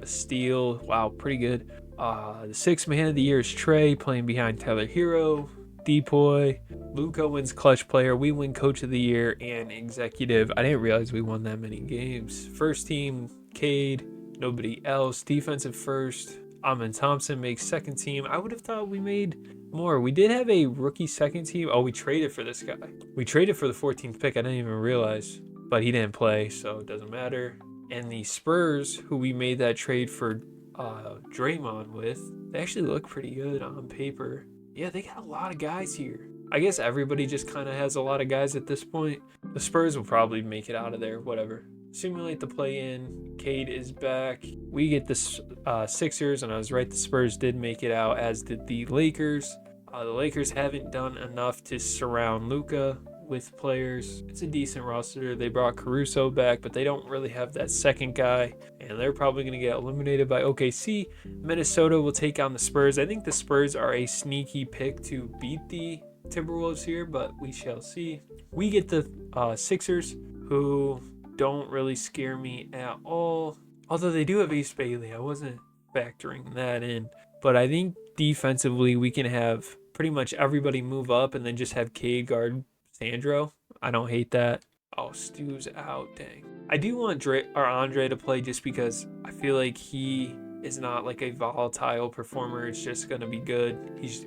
a steal. Wow, pretty good. The sixth man of the year is Trey, playing behind Tyler Hero. Depoy. Luka wins clutch player. We win coach of the year and executive. I didn't realize we won that many games. First team, Cade. Nobody else. Defensive first. Ahmed Thompson makes second team. I would have thought we made more. We did have a rookie second team. Oh, we traded for this guy. We traded for the 14th pick. I didn't even realize. But he didn't play, so it doesn't matter. And the Spurs, who we made that trade for Draymond with, they actually look pretty good on paper. Yeah, they got a lot of guys here. I guess everybody just kind of has a lot of guys at this point. The Spurs will probably make it out of there, whatever. Simulate the play-in. Cade is back. We get the Sixers, and I was right, the Spurs did make it out, as did the Lakers. The Lakers haven't done enough to surround Luka with players. It's a decent roster. They brought Caruso back, but they don't really have that second guy, and they're probably going to get eliminated by OKC. Minnesota will take on the Spurs. I think the Spurs are a sneaky pick to beat the Timberwolves here, but we shall see. We get the Sixers, who don't really scare me at all, although they do have Ace Bailey. I wasn't factoring that in, but I think defensively we can have pretty much everybody move up and then just have Cade guard Sandro. I don't hate that. Oh, Stu's out, dang. I do want Andre to play, just because I feel like he is not like a volatile performer. It's just going to be good.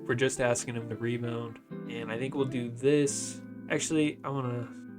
We're just asking him to rebound. And I think we'll do this. Actually, I want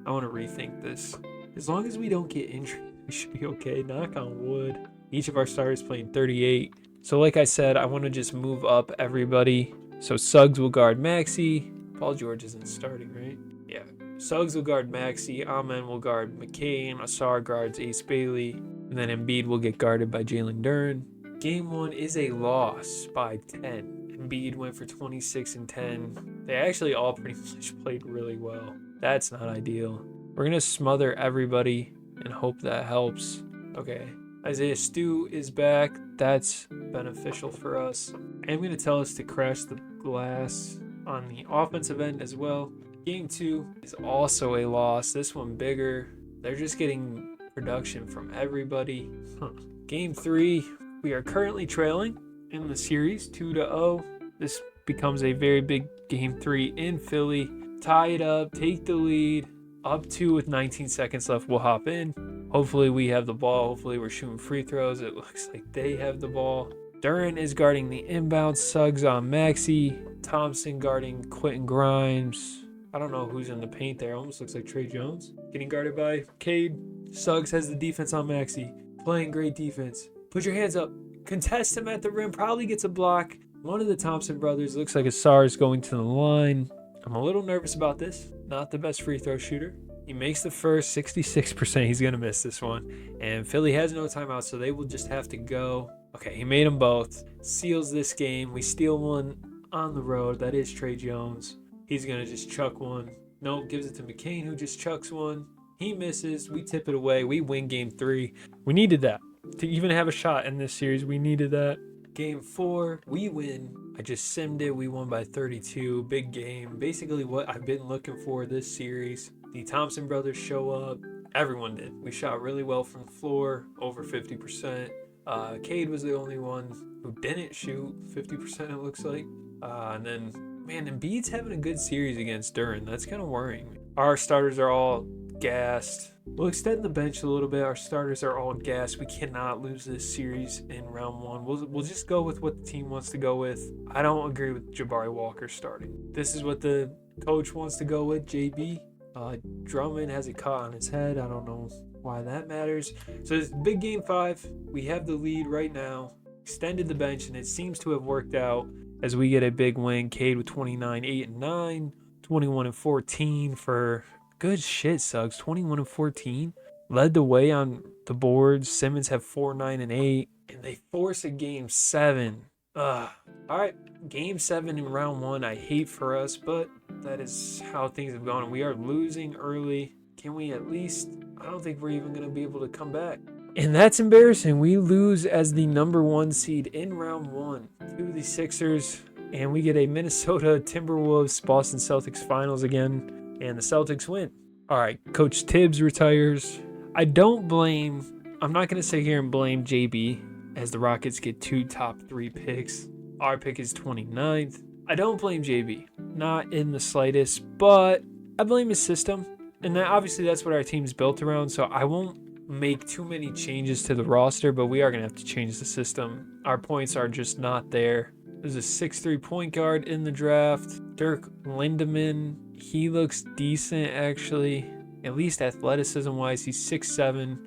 to rethink this. As long as we don't get injured, we should be okay. Knock on wood. Each of our starters playing 38. So like I said, I want to just move up everybody. So Suggs will guard Maxey. Paul George isn't starting, right? Yeah. Suggs will guard Maxey. Amen will guard McCain. Asar guards Ace Bailey. And then Embiid will get guarded by Jalen Duren. Game 1 is a loss by 10. Embiid went for 26 and 10. They actually all pretty much played really well. That's not ideal. We're going to smother everybody and hope that helps. Okay. Isaiah Stu is back. That's beneficial for us. I'm going to tell us to crash the glass on the offensive end as well. Game 2 is also a loss. This one bigger. They're just getting production from everybody. Game 3, we are currently trailing in the series 2-0. This becomes a very big game 3 in Philly. Tie it up, take the lead. Up 2 with 19 seconds left. We'll hop in. Hopefully we have the ball. Hopefully we're shooting free throws. It looks like they have the ball. Duren is guarding the inbound. Suggs on Maxey. Thompson guarding Quentin Grimes. I don't know who's in the paint there. Almost looks like Trey Jones. Getting guarded by Cade. Suggs has the defense on Maxey. Playing great defense. Put your hands up. Contest him at the rim. Probably gets a block. One of the Thompson brothers, looks like Asar, is going to the line. I'm a little nervous about this. Not the best free throw shooter. He makes the first, 66%. He's going to miss this one. And Philly has no timeout, so they will just have to go. Okay, he made them both. Seals this game. We steal one on the road. That is Trey Jones. He's going to just chuck one. Nope, gives it to McCain, who just chucks one. He misses. We tip it away. We win game 3. We needed that. To even have a shot in this series, we needed that. Game 4, we win. I just simmed it. We won by 32. Big game. Basically what I've been looking for this series. The Thompson brothers show up. Everyone did. We shot really well from the floor, over 50%. Cade was the only one who didn't shoot 50%, it looks like. And then, man, Embiid's having a good series against Duren. That's kind of worrying me. Our starters are all gassed. We'll extend the bench a little bit. Our starters are all gassed. We cannot lose this series in round 1. We'll just go with what the team wants to go with. I don't agree with Jabari Walker starting. This is what the coach wants to go with, JB. Drummond has a cut on his head. I don't know why that matters. So it's big game 5. We have the lead right now. Extended the bench, and it seems to have worked out as we get a big win. Cade with 29, 8, and 9. 21 and 14 for good shit, Suggs. 21 and 14. Led the way on the boards. Simmons have 4, 9, and 8. And they force a game 7. All right. Game 7 in round 1. I hate for us, but that is how things have gone. We are losing early. Can we at least... I don't think we're even going to be able to come back. And that's embarrassing. We lose as the number 1 seed in round 1 to the Sixers. And we get a Minnesota Timberwolves Boston Celtics finals again. And the Celtics win. All right, Coach Tibbs retires. I'm not going to sit here and blame JB as the Rockets get 2 top 3 picks. Our pick is 29th. I don't blame JB. Not in the slightest, but I blame his system. And obviously that's what our team's built around, so I won't make too many changes to the roster, but we are going to have to change the system. Our points are just not there. There's a 6'3" point guard in the draft. Dirk Lindemann, he looks decent actually, at least athleticism-wise. He's 6'7",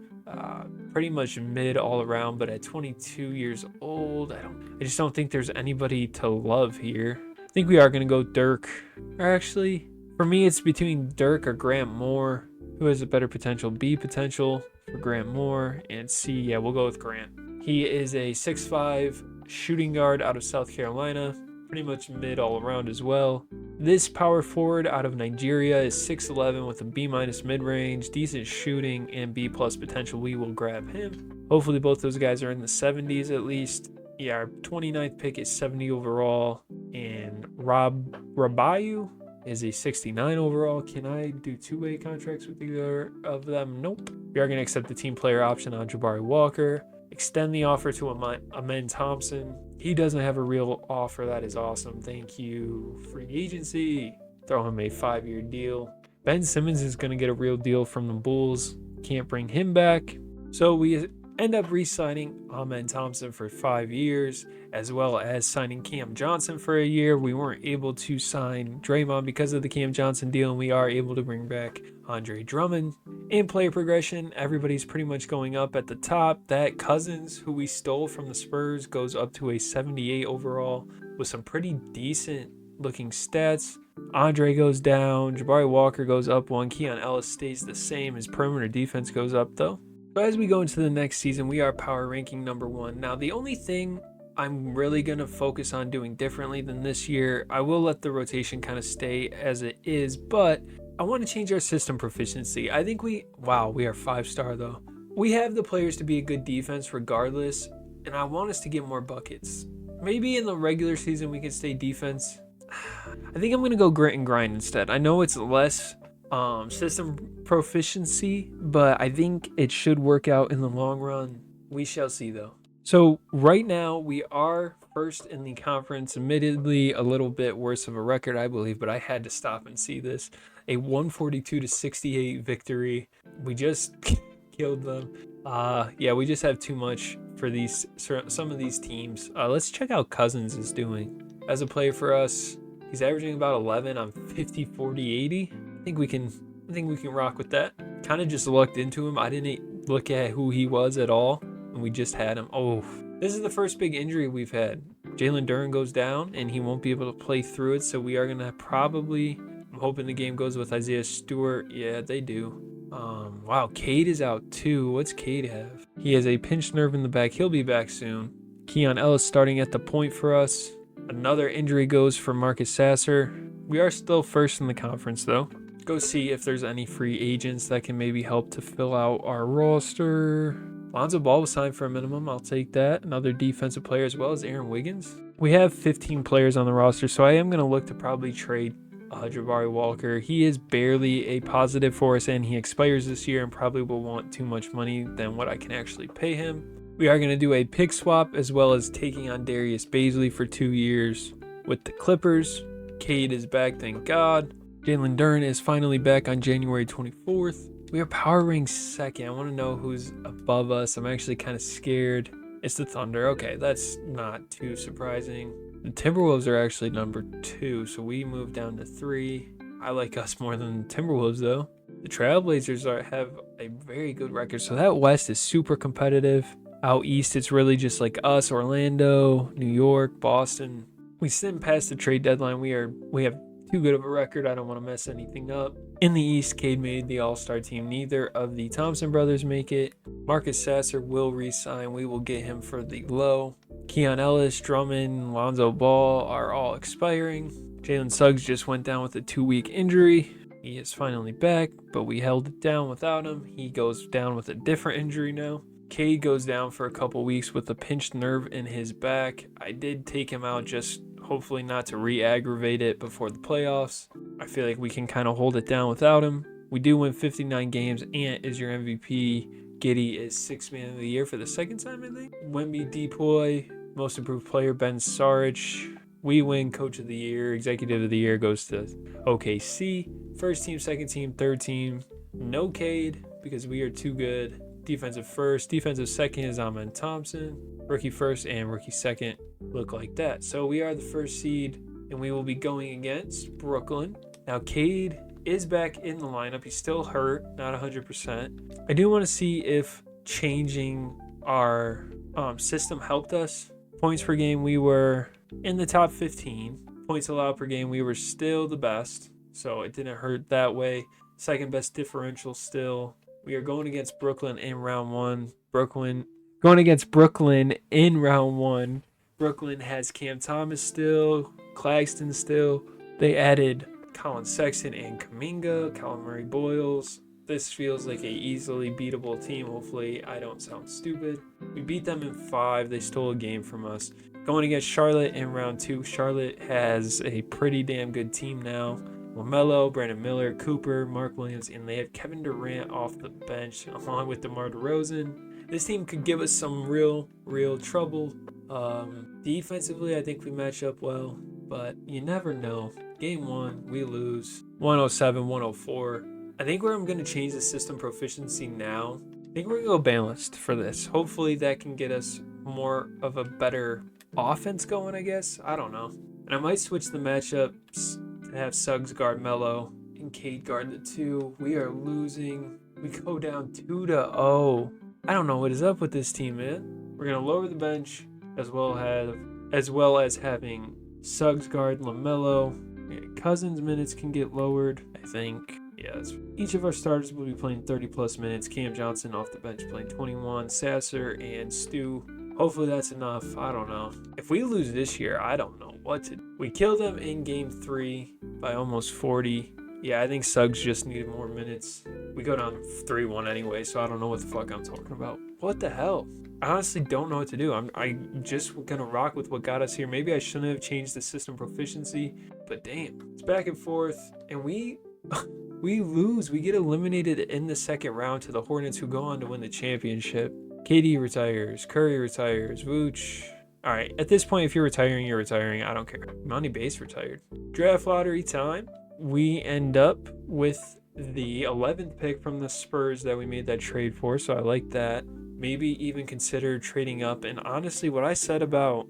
pretty much mid all around, but at 22 years old, I just don't think there's anybody to love here. I think we are going to go Dirk. Or actually, for me, it's between Dirk or Grant Moore. Who has a better potential? B potential for Grant Moore, and C, yeah, we'll go with Grant. He is a 6'5" shooting guard out of South Carolina, pretty much mid all around as well. This power forward out of Nigeria is 6'11" with a B- mid-range, decent shooting, and B+ potential. We will grab him. Hopefully both those guys are in the 70s at least. Yeah, our 29th pick is 70 overall, and Rabayu is a 69 overall. Can I do 2-way contracts with either of them? Nope. We are going to accept the team player option on Jabari Walker. Extend the offer to Amen Thompson. He doesn't have a real offer. That is awesome. Thank you. Free agency. Throw him a 5-year deal. Ben Simmons is going to get a real deal from the Bulls. Can't bring him back. So we end up re-signing Amen Thompson for 5 years, as well as signing Cam Johnson for a year. We weren't able to sign Draymond because of the Cam Johnson deal, and we are able to bring back Andre Drummond. In player progression, everybody's pretty much going up at the top. That Cousins, who we stole from the Spurs, goes up to a 78 overall with some pretty decent looking stats. Andre goes down. Jabari Walker goes up 1. Keon Ellis stays the same. His perimeter defense goes up though. So as we go into the next season, we are power ranking number 1. Now, the only thing I'm really going to focus on doing differently than this year, I will let the rotation kind of stay as it is, but I want to change our system proficiency. I think we are 5-star though. We have the players to be a good defense regardless, and I want us to get more buckets. Maybe in the regular season we can stay defense. I think I'm going to go grit and grind instead. I know it's less system proficiency, but I think it should work out in the long run. We shall see though. So right now we are first in the conference, admittedly a little bit worse of a record, I believe, but I had to stop and see this. A 142-68 victory. We just killed them. Yeah, we just have too much for some of these teams. Let's check out Cousins is doing as a player for us. He's averaging about 11 on 50, 40, 80. I think we can rock with that. Kind of just lucked into him. I didn't look at who he was at all, and we just had him. Oh, this is the first big injury we've had. Jalen Duren goes down, and he won't be able to play through it, so we are going to probably... I'm hoping the game goes with Isaiah Stewart. Yeah, they do. Wow, Cade is out too. What's Cade have? He has a pinched nerve in the back. He'll be back soon. Keon Ellis starting at the point for us. Another injury goes for Marcus Sasser. We are still first in the conference though. Go see if there's any free agents that can maybe help to fill out our roster. Lonzo Ball was signed for a minimum. I'll take that. Another defensive player as well as Aaron Wiggins. We have 15 players on the roster, so I am going to look to probably trade Jabari Walker. He is barely a positive for us, and he expires this year and probably will want too much money than what I can actually pay him. We are going to do a pick swap as well as taking on Darius Bazley for 2 years with the Clippers. Cade is back, thank God. Jalen Duren is finally back on January 24th. We are power ranked second. I want to know who's above us. I'm actually kind of scared. It's the Thunder. Okay, that's not too surprising. The Timberwolves are actually number 2, so we moved down to 3. I like us more than the Timberwolves, though. The Trailblazers have a very good record, so that West is super competitive. Out East, it's really just like us, Orlando, New York, Boston. We sit past the trade deadline. We have too good of a record. I don't want to mess anything up. In the East, Cade made the All-Star team. Neither of the Thompson brothers make it. Marcus Sasser will re-sign. We will get him for the low. Keon Ellis, Drummond, Lonzo Ball are all expiring. Jalen Suggs just went down with a 2-week injury. He is finally back, but we held it down without him. He goes down with a different injury now. Cade goes down for a couple weeks with a pinched nerve in his back. I did take him out just hopefully not to re-aggravate it before the playoffs. I feel like we can kind of hold it down without him. We do win 59 games. Ant is your MVP. Giddey is 6th man of the year for the second time, I think. Wemby Depoy, most improved player, Ben Saric. We win coach of the year. Executive of the year goes to OKC. First team, second team, third team. No Cade because we are too good. Defensive first. Defensive second is Amen Thompson. Rookie first and rookie second look like that. So we are the first seed, and we will be going against Brooklyn. Now, Cade is back in the lineup. He's still hurt, not 100%. I do want to see if changing our system helped us. Points per game, we were in the top 15. Points allowed per game, we were still the best. So it didn't hurt that way. Second best differential still. We are going against Brooklyn in round 1. Brooklyn has Cam Thomas still, Claxton still. They added Colin Sexton and Kuminga, Colin Murray Boyles. This feels like a easily beatable team. Hopefully I don't sound stupid. We beat them in 5. They stole a game from us. Going against Charlotte in round 2. Charlotte has a pretty damn good team now. LaMelo, Brandon Miller, Cooper, Mark Williams, and they have Kevin Durant off the bench along with DeMar DeRozan. This team could give us some real trouble. Defensively, I think we match up well, but you never know. Game 1, we lose 107-104. I think where I'm going to change the system proficiency now, I think we're going to go balanced for this. Hopefully that can get us more of a better offense going, I guess. I don't know. And I might switch the matchups to have Suggs guard Melo and Cade guard the 2. We are losing. We go down 2-0. I don't know what is up with this team, man. We're going to lower the bench as well as having Suggs guard LaMelo. Cousins minutes can get lowered, I think. Yes. Each of our starters will be playing 30-plus minutes. Cam Johnson off the bench playing 21. Sasser and Stu. Hopefully that's enough. I don't know. If we lose this year, I don't know what to do. We killed them in game 3 by almost 40. Yeah, I think Suggs just needed more minutes. We go down 3-1 anyway, so I don't know what the fuck I'm talking about. What the hell? I honestly don't know what to do. I'm just going to rock with what got us here. Maybe I shouldn't have changed the system proficiency, but damn. It's back and forth, and we lose. We get eliminated in the second round to the Hornets, who go on to win the championship. KD retires. Curry retires. Vooch. All right, at this point, if you're retiring, you're retiring. I don't care. Monty Bates retired. Draft lottery time. We end up with the 11th pick from the Spurs that we made that trade for, so I like that. Maybe even consider trading up. And honestly, what I said about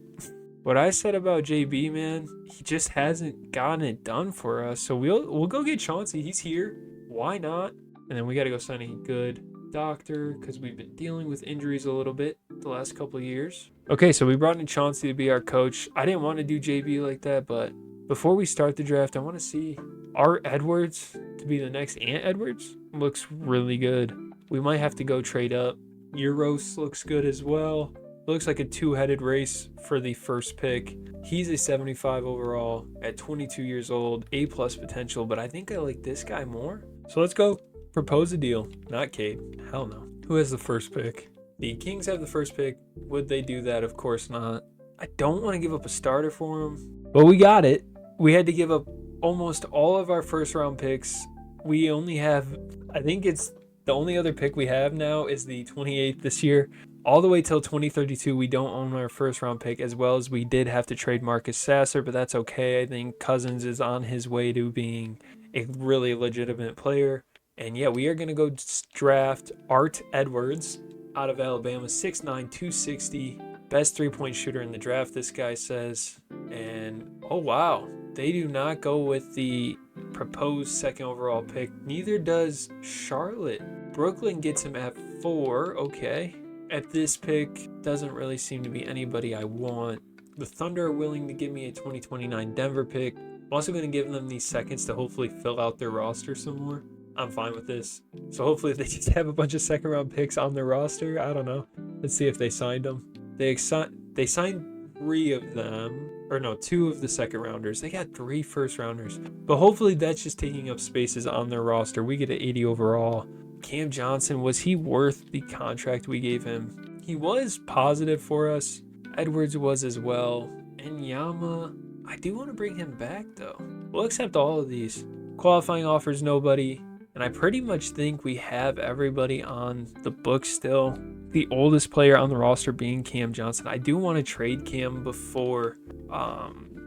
JB, man, he just hasn't gotten it done for us. So we'll go get Chauncey. He's here. Why not? And then we got to go sign a good doctor because we've been dealing with injuries a little bit the last couple of years. Okay, so we brought in Chauncey to be our coach. I didn't want to do JB like that, but before we start the draft, I want to see Art Edwards to be the next Ant Edwards. Looks really good. We might have to go trade up. Euros looks good as well. Looks like a two-headed race for the first pick. He's a 75 overall at 22 years old, A+ potential, but I think I like this guy more. So let's go propose a deal. Not Cade. Hell no. Who has the first pick? The Kings have the first pick. Would they do that? Of course not. I don't want to give up a starter for them, but we got it. We had to give up almost all of our first round picks. We only have, I think it's the only other pick we have now is the 28th this year. All the way till 2032, we don't own our first round pick, as well as we did have to trade Marcus Sasser, but that's okay. I think Cousins is on his way to being a really legitimate player. And yeah, we are going to go draft Art Edwards out of Alabama, 6'9", 260. Best three-point shooter in the draft, this guy says. And, oh, wow. They do not go with the proposed second overall pick. Neither does Charlotte. Brooklyn gets him at 4. Okay. At this pick, doesn't really seem to be anybody I want. The Thunder are willing to give me a 2029 Denver pick. I'm also going to give them these seconds to hopefully fill out their roster some more. I'm fine with this. So hopefully they just have a bunch of second round picks on their roster. I don't know. Let's see if they signed them. They signed 3 of them. Or no, 2 of the second rounders. They got 3 first rounders. But hopefully that's just taking up spaces on their roster. We get an 80 overall. Cam Johnson, was he worth the contract we gave him? He was positive for us. Edwards was as well. And Yama, I do want to bring him back though. We'll accept all of these. Qualifying offers, nobody. And I pretty much think we have everybody on the books still. The oldest player on the roster being Cam Johnson. I do want to trade Cam before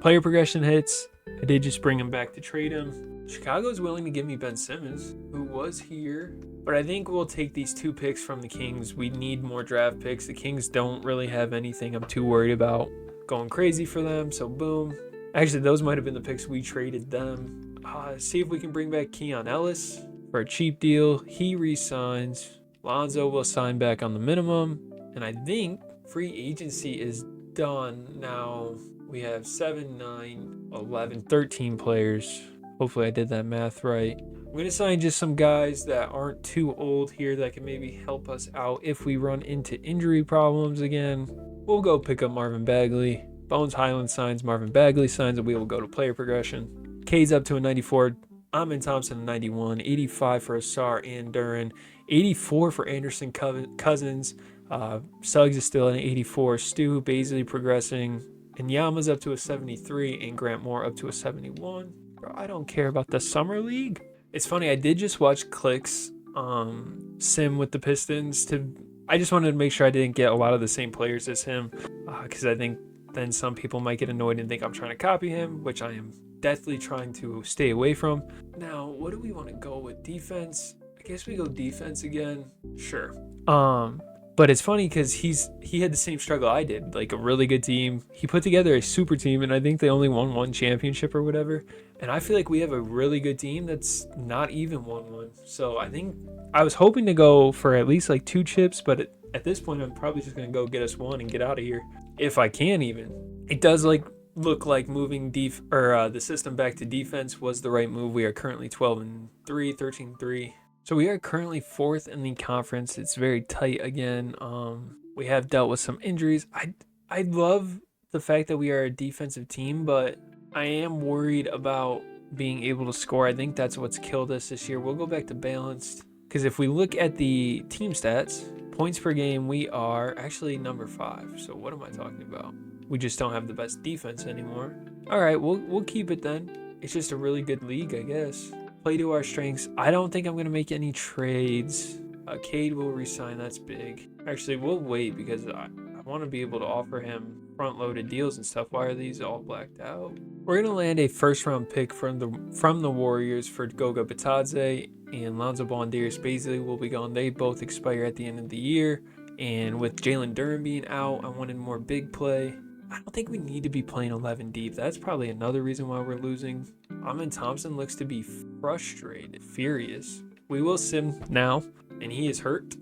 player progression hits. I did just bring him back to trade him. Chicago's willing to give me Ben Simmons, who was here. But I think we'll take these 2 picks from the Kings. We need more draft picks. The Kings don't really have anything I'm too worried about going crazy for them. So boom. Actually, those might have been the picks we traded them. See if we can bring back Keon Ellis for a cheap deal. He re-signs. Lonzo will sign back on the minimum. And I think free agency is done now. We have 7, 9, 11, 13 players. Hopefully I did that math right. I'm going to sign just some guys that aren't too old here that can maybe help us out if we run into injury problems again. We'll go pick up Marvin Bagley. Bones Highland signs, Marvin Bagley signs, and we will go to player progression. K's up to a 94. Amin Thompson a 91. 85 for Asar and Duran. 84 for Anderson Cousins. Suggs is still at an 84. Stu Baisley progressing. And Yama's up to a 73. And Grant Moore up to a 71. Bro, I don't care about the Summer League. It's funny, I did just watch Click's sim with the Pistons. I just wanted to make sure I didn't get a lot of the same players as him, because I think then some people might get annoyed and think I'm trying to copy him, which I am definitely trying to stay away from. Now, what do we want to go with? Defense? I guess we go defense again. Sure. But it's funny because he had the same struggle I did, like a really good team. He put together a super team, and I think they only won 1 championship or whatever. And I feel like we have a really good team that's not even won 1. So I think I was hoping to go for at least like 2 chips, but at this point, I'm probably just going to go get us 1 and get out of here. If I can even. It does look like moving the system back to defense was the right move. We are currently 12-3, 13-3. So we are currently 4th in the conference. It's very tight again. We have dealt with some injuries. I love the fact that we are a defensive team, but I am worried about being able to score. I think that's what's killed us this year. We'll go back to balanced, because if we look at the team stats, points per game, we are actually number 5. So what am I talking about? We just don't have the best defense anymore. All right, we'll keep it then. It's just a really good league, I guess. Play to our strengths. I don't think I'm going to make any trades. Cade will resign. That's big. Actually, we'll wait because I want to be able to offer him front-loaded deals and stuff. Why are these all blacked out? We're going to land a first-round pick from the Warriors for Goga Bitadze, and Lonzo Ball and Darius Baisley will be gone. They both expire at the end of the year. And with Jalen Duran being out, I wanted more big play. I don't think we need to be playing 11 deep. That's probably another reason why we're losing. Amin Thompson looks to be frustrated, furious. We will sim now, and he is hurt.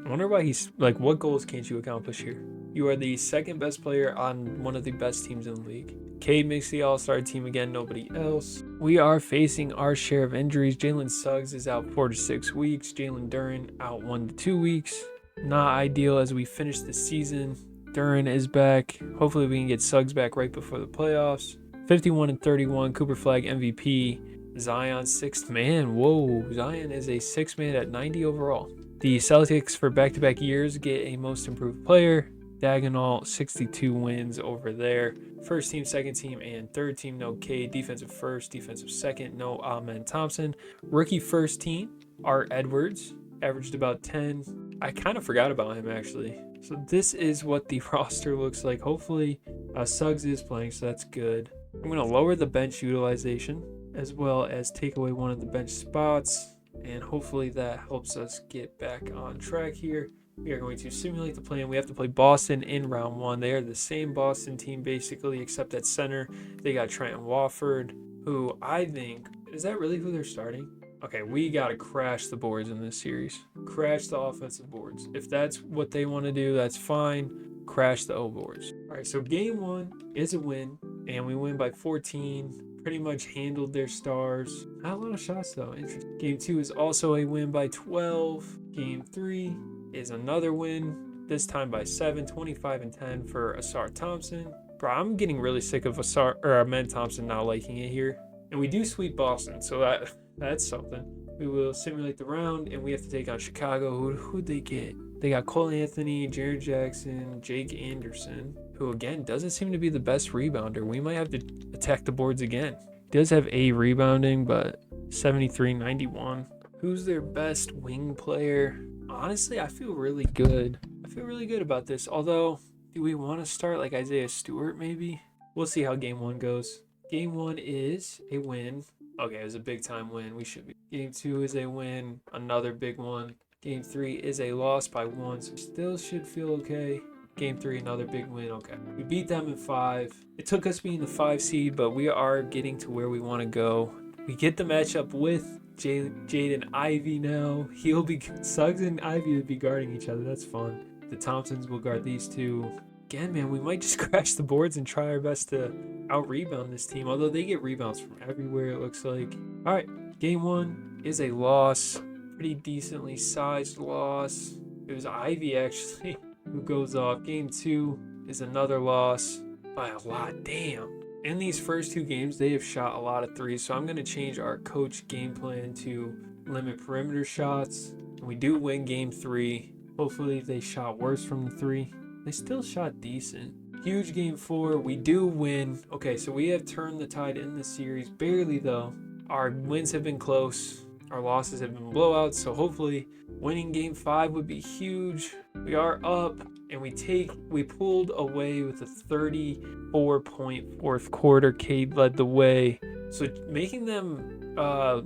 I wonder why he's like, what goals can't you accomplish here? You are the 2nd best player on one of the best teams in the league. Cade makes the all-star team again, nobody else. We are facing our share of injuries. Jalen Suggs is out 4 to 6 weeks. Jalen Duran out 1 to 2 weeks. Not ideal as we finish the season. Duran is back. Hopefully we can get Suggs back right before the playoffs. 51 and 31. Cooper Flag MVP. Zion 6th man. Whoa. Zion is a 6th man at 90 overall. The Celtics for back-to-back years get a most improved player. Diagonal 62 wins over there. First team, second team, and third team, no Cade. Defensive first, defensive second, no Amen Thompson. Rookie first team, Art Edwards, averaged about 10. I kind of forgot about him, actually. So this is what the roster looks like. Hopefully, Suggs is playing, so that's good. I'm going to lower the bench utilization, as well as take away one of the bench spots, and hopefully that helps us get back on track here. We are going to simulate the plan. We have to play Boston in round 1. They are the same Boston team basically, except at center they got Trent Wofford, who I think, is that really who they're starting? Okay, we got to crash the boards in this series. Crash the offensive boards. If that's what they want to do, that's fine. Crash the O boards. All right, so game 1 is a win, and we win by 14. Pretty much handled their stars. Not a lot of shots though. Interesting. Game 2 is also a win by 12. Game 3 is another win, this time by 7, 25-10 for Asar Thompson. Bro, I'm getting really sick of Amen Thompson not liking it here. And we do sweep Boston, so that's something. We will simulate the round, and we have to take on Chicago. Who'd they get? They got Cole Anthony, Jared Jackson, Jake Anderson, who again doesn't seem to be the best rebounder. We might have to attack the boards again. He does have A rebounding, but 73-91. Who's their best wing player? Honestly, I feel really good. I feel really good about this. Although, do we want to start like Isaiah Stewart maybe? We'll see how game 1 goes. Game 1 is a win. Okay, it was a big time win. We should be. Game 2 is a win. Another big one. Game 3 is a loss by 1. So still should feel okay. Game 3, another big win. Okay. We beat them in 5. It took us being the 5 seed, but we are getting to where we want to go. We get the matchup with Jaden Ivey now. He'll be Suggs and Ivey will be guarding each other. That's fun. The Thompsons will guard these two. Again, man, we might just crash the boards and try our best to out-rebound this team, although they get rebounds from everywhere, it looks like. All right, game 1 is a loss. Pretty decently sized loss. It was Ivy, actually, who goes off. Game 2 is another loss by a lot. Damn. In these first 2 games, they have shot a lot of threes, so I'm going to change our coach game plan to limit perimeter shots. And we do win game 3. Hopefully they shot worse from the 3. They still shot decent. Huge game 4. We do win. Okay, so we have turned the tide in this series. Barely, though. Our wins have been close. Our losses have been blowouts, so hopefully winning game 5 would be huge. We are up, and we pulled away with a 34-point fourth quarter. Cade led the way. So making them,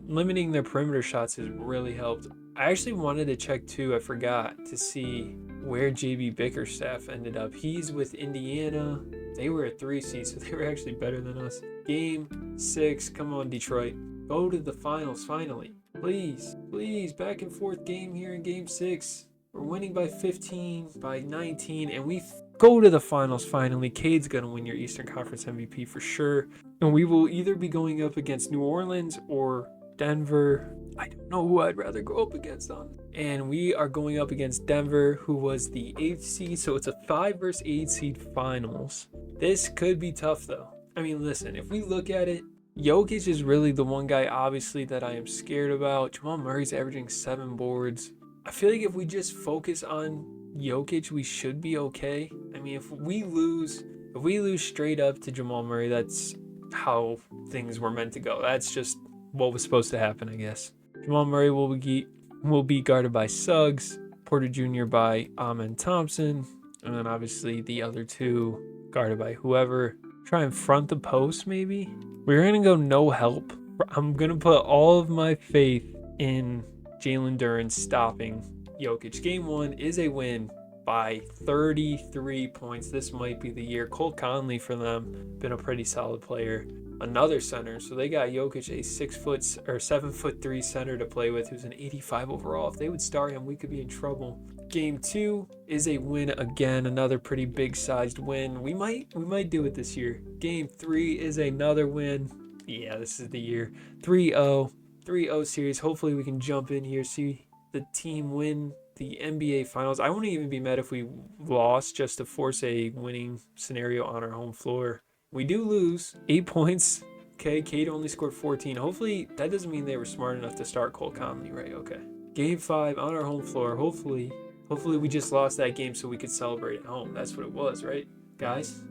limiting their perimeter shots has really helped. I actually wanted to check too, I forgot, to see where JB Bickerstaff ended up. He's with Indiana. They were a 3 seed, so they were actually better than us. Game 6, come on Detroit. Go to the finals finally. Please, back and forth game here in game 6. We're winning by 15, by 19, and we go to the finals finally. Cade's going to win your Eastern Conference MVP for sure. And we will either be going up against New Orleans or Denver. I don't know who I'd rather go up against on. And we are going up against Denver, who was the 8th seed. So it's a 5 versus 8 seed finals. This could be tough though. I mean, listen, if we look at it, Jokic is really the one guy, obviously, that I am scared about. Jamal Murray's averaging 7 boards. I feel like if we just focus on Jokic, we should be okay. I mean, if we lose straight up to Jamal Murray, that's how things were meant to go. That's just what was supposed to happen, I guess. Jamal Murray will be guarded by Suggs, Porter Jr. by Amen Thompson, and then obviously the other 2 guarded by whoever. Try and front the post, maybe. We're going to go no help. I'm going to put all of my faith in Jalen Duren stopping Jokic. Game 1 is a win by 33 points. This might be the year. Cole Conley for them, been a pretty solid player. Another center. So they got Jokic, a 7'3" center to play with, who's an 85 overall. If they would start him, we could be in trouble. Game 2 is a win again, another pretty big sized win. We might do it this year. Game 3 is another win. Yeah, this is the year. 3-0 series. Hopefully we can jump in here, see the team win the NBA Finals. I wouldn't even be mad if we lost just to force a winning scenario on our home floor. We do lose 8 points. Okay, Cade only scored 14. Hopefully that doesn't mean they were smart enough to start Cole Conley, right? Okay. Game 5 on our home floor. Hopefully we just lost that game so we could celebrate at home. That's what it was, right? Guys,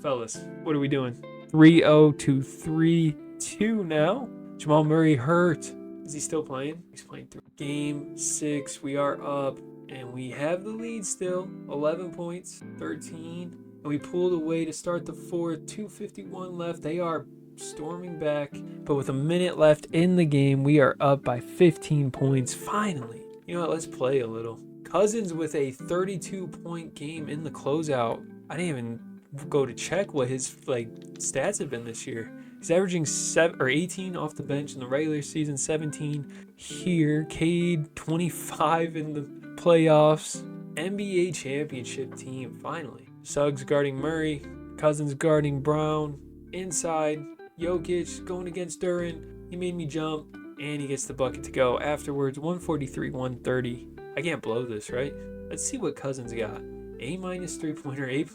fellas, what are we doing? 3-0 to 3-2 now. Jamal Murray hurt. Is he still playing? He's playing through. Game 6, we are up, and we have the lead still. 11 points, 13. And we pulled away to start the fourth. 2:51 left. They are storming back. But with a minute left in the game, we are up by 15 points. Finally. You know what? Let's play a little. Cousins with a 32-point game in the closeout. I didn't even go to check what his stats have been this year. He's averaging 18 off the bench in the regular season, 17 here. Cade 25 in the playoffs. NBA championship team finally. Suggs guarding Murray, Cousins guarding Brown. Inside, Jokic going against Duran. He made me jump, and he gets the bucket to go. Afterwards, 143-130. I can't blow this, right? Let's see what Cousins got. A- three-pointer, A-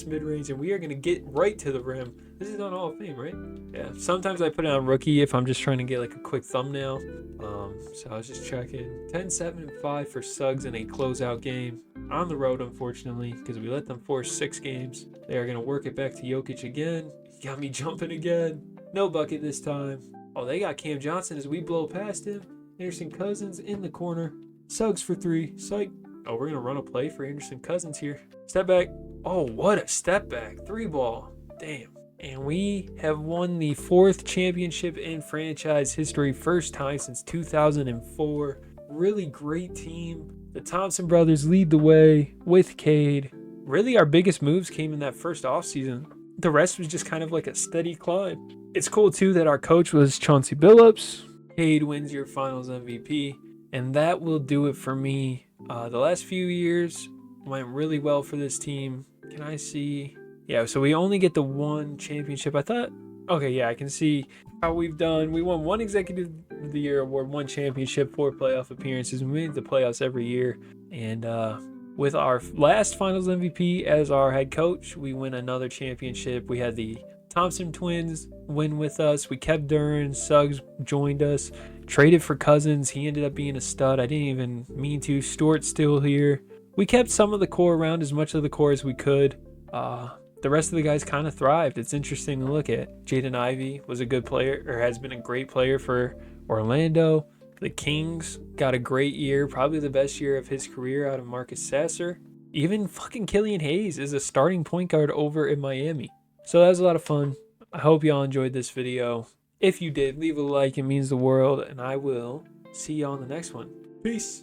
mid-range, and we are going to get right to the rim. This is on Hall of Fame, right? Yeah. Sometimes I put it on rookie if I'm just trying to get like a quick thumbnail. So I was just checking. 10, 7, and 5 for Suggs in a closeout game. On the road, unfortunately, because we let them force 6 games. They are going to work it back to Jokic again. He got me jumping again. No bucket this time. Oh, they got Cam Johnson as we blow past him. Anderson Cousins in the corner. Suggs for 3. Psych. Oh, we're going to run a play for Anderson Cousins here. Step back. Oh, what a step back. 3-ball. Damn. And we have won the 4th championship in franchise history. First time since 2004. Really great team. The Thompson brothers lead the way with Cade. Really, our biggest moves came in that first offseason. The rest was just kind of like a steady climb. It's cool, too, that our coach was Chauncey Billups. Cade wins your finals MVP. And that will do it for me. The last few years went really well for this team. Can I see? Yeah, so we only get the 1 championship. I thought, okay, yeah, I can see how we've done. We won 1 Executive of the Year award, 1 championship, 4 playoff appearances. We made the playoffs every year. And with our last finals MVP as our head coach, we win another championship. We had the Thompson twins win with us. We kept Duran. Suggs joined us. Traded for Cousins. He ended up being a stud. I didn't even mean to. Stewart's still here. We kept some of the core around, as much of the core as we could. The rest of the guys kind of thrived. It's interesting to look at. Jaden Ivey was a good player, or has been a great player for Orlando. The Kings got a great year, probably the best year of his career out of Marcus Sasser. Even fucking Killian Hayes is a starting point guard over in Miami. So that was a lot of fun. I hope y'all enjoyed this video. If you did, leave a like. It means the world. And I will see y'all in the next one. Peace.